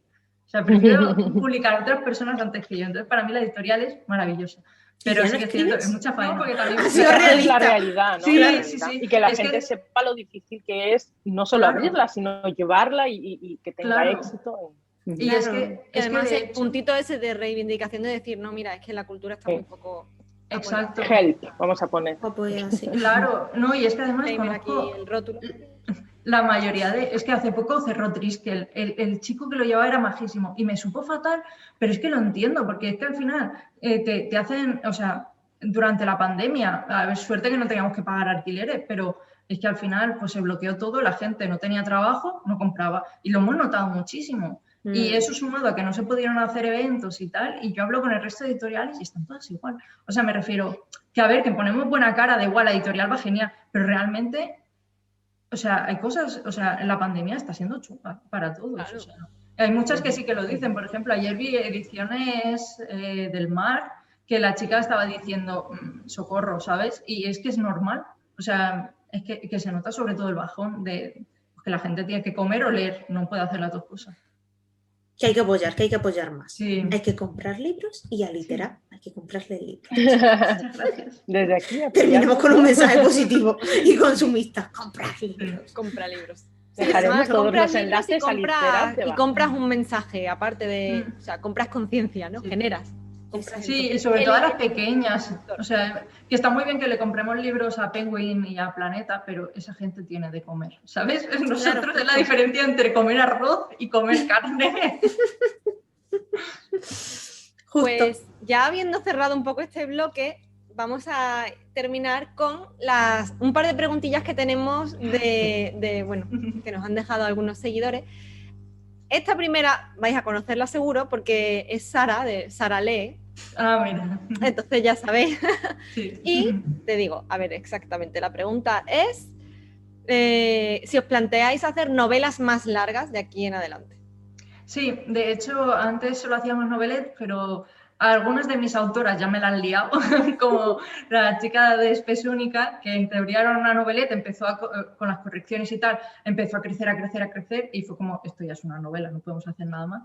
O sea, prefiero publicar a otras personas antes que yo. Entonces, para mí la editorial es maravillosa. Pero sí que es cierto, es mucha faena. No, porque también es la realidad, ¿no? Sí, la realidad. sí. Y que la gente sepa lo difícil que es no solo abrirla, sino llevarla y que tenga éxito. Y es que además el puntito ese de reivindicación de decir, no, mira, es que la cultura está muy poco... Exacto. Help, vamos a poner. Claro, no, y es que además conozco aquí el rótulo. La mayoría es que hace poco cerró Triskel, el chico que lo llevaba era majísimo y me supo fatal, pero es que lo entiendo, porque es que al final te hacen, o sea, durante la pandemia, a ver, suerte que no teníamos que pagar alquileres, pero es que al final pues se bloqueó todo, la gente no tenía trabajo, no compraba y lo hemos notado muchísimo. Y eso sumado a que no se pudieron hacer eventos y tal, y yo hablo con el resto de editoriales y están todas igual. O sea, me refiero que a ver, que ponemos buena cara, de igual, la editorial va genial, pero realmente... O sea, hay cosas, o sea, la pandemia está siendo chunga para todos. Claro. O sea, hay muchas que sí que lo dicen. Por ejemplo, ayer vi ediciones del Mar que la chica estaba diciendo socorro, ¿sabes? Y es que es normal. O sea, es que se nota sobre todo el bajón de que la gente tiene que comer o leer, no puede hacer las dos cosas. Que hay que apoyar más. Sí. Hay que comprar libros y a literar. Hay que comprarle libros. Muchas gracias. Desde aquí Terminemos con un mensaje positivo y consumista. Comprar libros. Compra libros. Dejaremos además, todos compras los libros enlaces a Literal y debajo. compras un mensaje, aparte de, o sea, compras conciencia, ¿no? Sí. Generas. Compras Sí, el- y sobre el- todo a las pequeñas. O sea, que está muy bien que le compremos libros a Penguin y a Planeta, pero esa gente tiene de comer, ¿sabes? Nosotros es la diferencia entre comer arroz y comer carne. Justo. Pues ya habiendo cerrado un poco este bloque, vamos a terminar con un par de preguntillas que tenemos bueno, que nos han dejado algunos seguidores. Esta primera vais a conocerla seguro porque es Sara, de Sara Lee, Ah, mira. entonces ya sabéis. Sí. Y te digo, a ver, exactamente, la pregunta es si os planteáis hacer novelas más largas de aquí en adelante. Sí, de hecho, antes solo hacíamos novelet, pero algunas de mis autoras ya me la han liado, como la chica de Espesúnica, que en teoría era una novelette, empezó con las correcciones y tal, empezó a crecer, y fue como, esto ya es una novela, no podemos hacer nada más.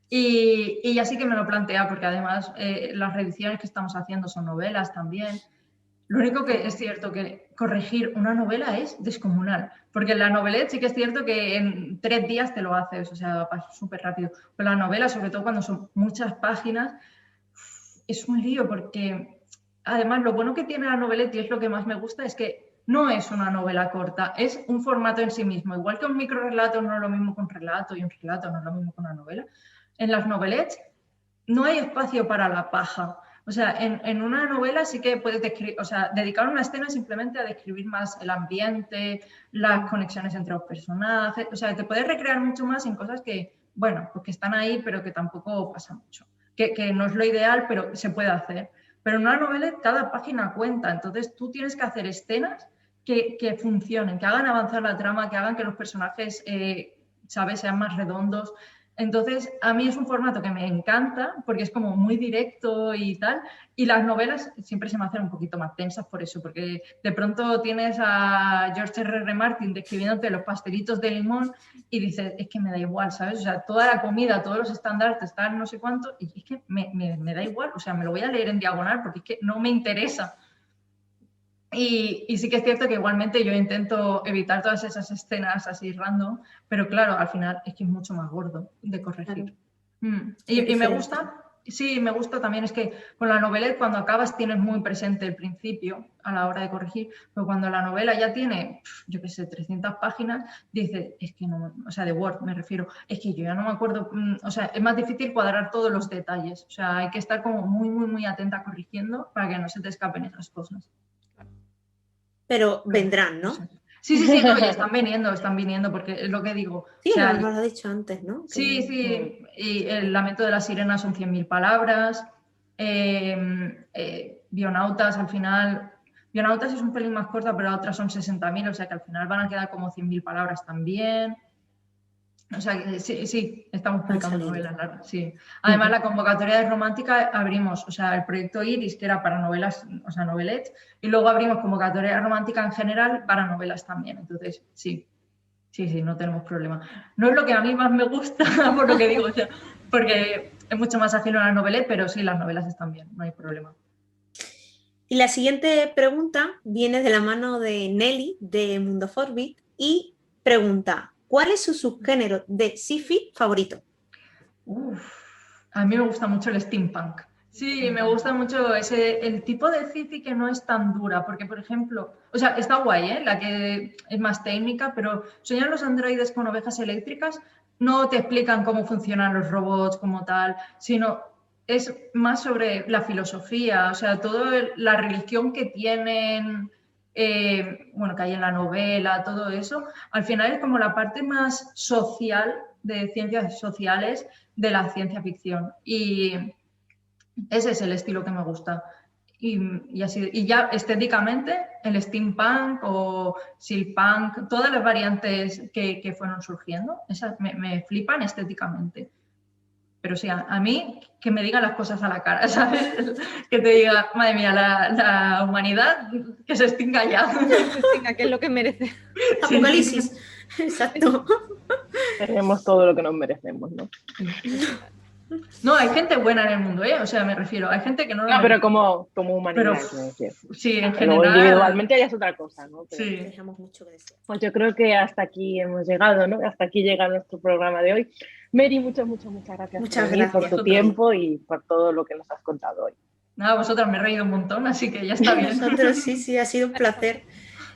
Y ya sí que me lo plantea, porque además las reediciones que estamos haciendo son novelas también. Lo único que es cierto que corregir una novela es descomunal, porque en la novelette sí que es cierto que en 3 días te lo haces, o sea, pasa súper rápido. Pero la novela, sobre todo cuando son muchas páginas, es un lío, porque además lo bueno que tiene la novelette, y es lo que más me gusta, es que no es una novela corta, es un formato en sí mismo. Igual que un microrelato no es lo mismo que un relato, y un relato no es lo mismo que una novela. En las novelettes no hay espacio para la paja. O sea, en una novela sí que puedes dedicar una escena simplemente a describir más el ambiente, las conexiones entre los personajes. O sea, te puedes recrear mucho más en cosas que, bueno, pues que están ahí, pero que tampoco pasa mucho. Que no es lo ideal, pero se puede hacer. Pero en una novela cada página cuenta. Entonces tú tienes que hacer escenas que funcionen, que hagan avanzar la trama, que hagan que los personajes, ¿sabes?, sean más redondos. Entonces, a mí es un formato que me encanta porque es como muy directo y tal, y las novelas siempre se me hacen un poquito más tensas por eso, porque de pronto tienes a George R.R. Martin describiéndote los pastelitos de limón y dices, es que me da igual, ¿sabes? O sea, toda la comida, todos los estandartes, están no sé cuánto, y es que me da igual, o sea, me lo voy a leer en diagonal porque es que no me interesa. Y sí que es cierto que igualmente yo intento evitar todas esas escenas así random, pero claro, al final es que es mucho más gordo de corregir. Claro. Y me gusta, sí, me gusta también, es que con la novela cuando acabas tienes muy presente el principio a la hora de corregir, pero cuando la novela ya tiene, yo qué sé, 300 páginas, dices, es que no, o sea, de Word me refiero, es que yo ya no me acuerdo, o sea, es más difícil cuadrar todos los detalles, o sea, hay que estar como muy atenta corrigiendo para que no se te escapen esas cosas. Pero vendrán, ¿no? Sí, no, ya están viniendo, porque es lo que digo. Sí, o sea, nos lo has dicho antes, ¿no? Sí, y El lamento de la sirena son 100.000 palabras, Bionautas al final, Bionautas es un pelín más corta, pero la otra son 60.000, o sea que al final van a quedar como 100.000 palabras también. O sea, que sí, estamos publicando novelas largas, sí. Además, la convocatoria de Romántica abrimos, o sea, el proyecto Iris, que era para novelas, o sea, novelettes, y luego abrimos convocatoria de Romántica en general para novelas también. Entonces, sí, no tenemos problema. No es lo que a mí más me gusta, por lo que digo, o sea, porque es mucho más ajeno a las novelas, pero sí, las novelas están bien, no hay problema. Y la siguiente pregunta viene de la mano de Nelly, de Mundo Forbit, y pregunta, ¿cuál es su subgénero de sci-fi favorito? A mí me gusta mucho el steampunk. Sí, me gusta mucho el tipo de sci-fi que no es tan dura, porque, por ejemplo, o sea, está guay, la que es más técnica, pero ¿Soñan los androides con ovejas eléctricas? No te explican cómo funcionan los robots como tal, sino es más sobre la filosofía, o sea, toda la religión que tienen, bueno, que hay en la novela, todo eso, al final es como la parte más social de ciencias sociales de la ciencia ficción. Y ese es el estilo que me gusta. Y así, y ya estéticamente, el steampunk o silpunk, todas las variantes que fueron surgiendo, esas me flipan estéticamente. Pero sí, a mí que me diga las cosas a la cara, ¿sabes? Que te diga, madre mía, la humanidad que se extinga ya. Venga, que es lo que merece. Sí. Apocalipsis. Exacto. Tenemos todo lo que nos merecemos, ¿no? No, hay gente buena en el mundo, ¿eh? O sea, me refiero, hay gente que no lo No, pero merece. como humanidad. Pero, quiero decir. sí, en Pero general. individualmente ya es otra cosa, ¿no? Pero, Sí. Dejamos mucho que desear. pues yo creo que hasta aquí hemos llegado, ¿no? Hasta aquí llega nuestro programa de hoy. Mary, muchas gracias, Muchas por venir, por gracias. tu tiempo y por todo lo que nos has contado hoy. Nada, vosotras me he reído un montón, así que ya está bien. Nosotros sí, ha sido un placer.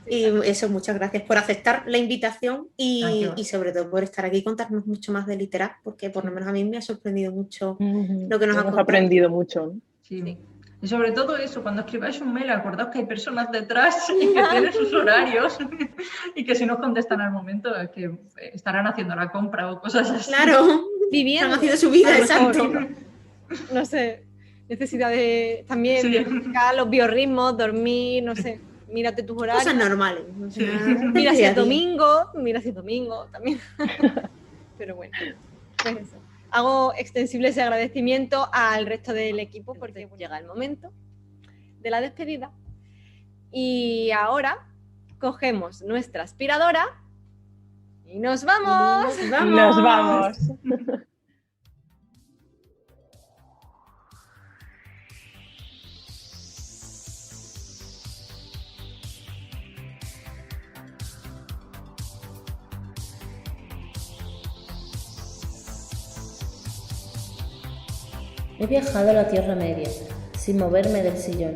Y eso, muchas gracias por aceptar la invitación y sobre todo por estar aquí y contarnos mucho más de Literat, porque por lo menos a mí me ha sorprendido mucho lo que nos ha Hemos contado. aprendido mucho, ¿no? Sí. Y sobre todo eso, cuando escribáis un mail, acordaos que hay personas detrás y que tienen sus horarios y que si no contestan al momento es que estarán haciendo la compra o cosas así. Claro, Viviendo. están haciendo su vida, A lo mejor. exacto. No sé, necesidades también, Sí. verificar los biorritmos, dormir, no sé, mírate tus horarios. Cosas normales. O sea, Sí. Mira si día a es día. domingo también. Pero bueno, pues eso. Hago extensible ese agradecimiento al resto del equipo porque llega el momento de la despedida. Y ahora cogemos nuestra aspiradora y nos vamos. Nos vamos. He viajado a la Tierra Media, sin moverme del sillón.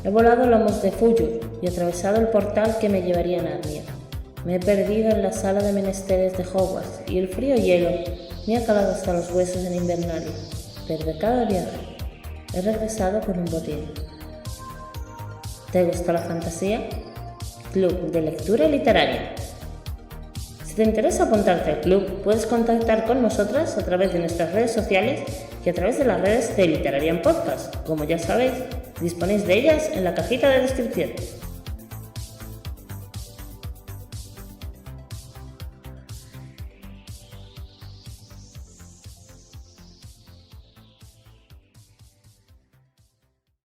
He volado lomos de Fuyur y atravesado el portal que me llevaría a Narnia. Me he perdido en la sala de menesteres de Hogwarts y el frío hielo me ha calado hasta los huesos en Invernalia. Pero de cada viaje he regresado con un botín. ¿Te gusta la fantasía? Club de Lectura Literaria. Si te interesa apuntarte al club, puedes contactar con nosotras a través de nuestras redes sociales y a través de las redes de Literarian Podcast. Como ya sabéis, disponéis de ellas en la cajita de descripción.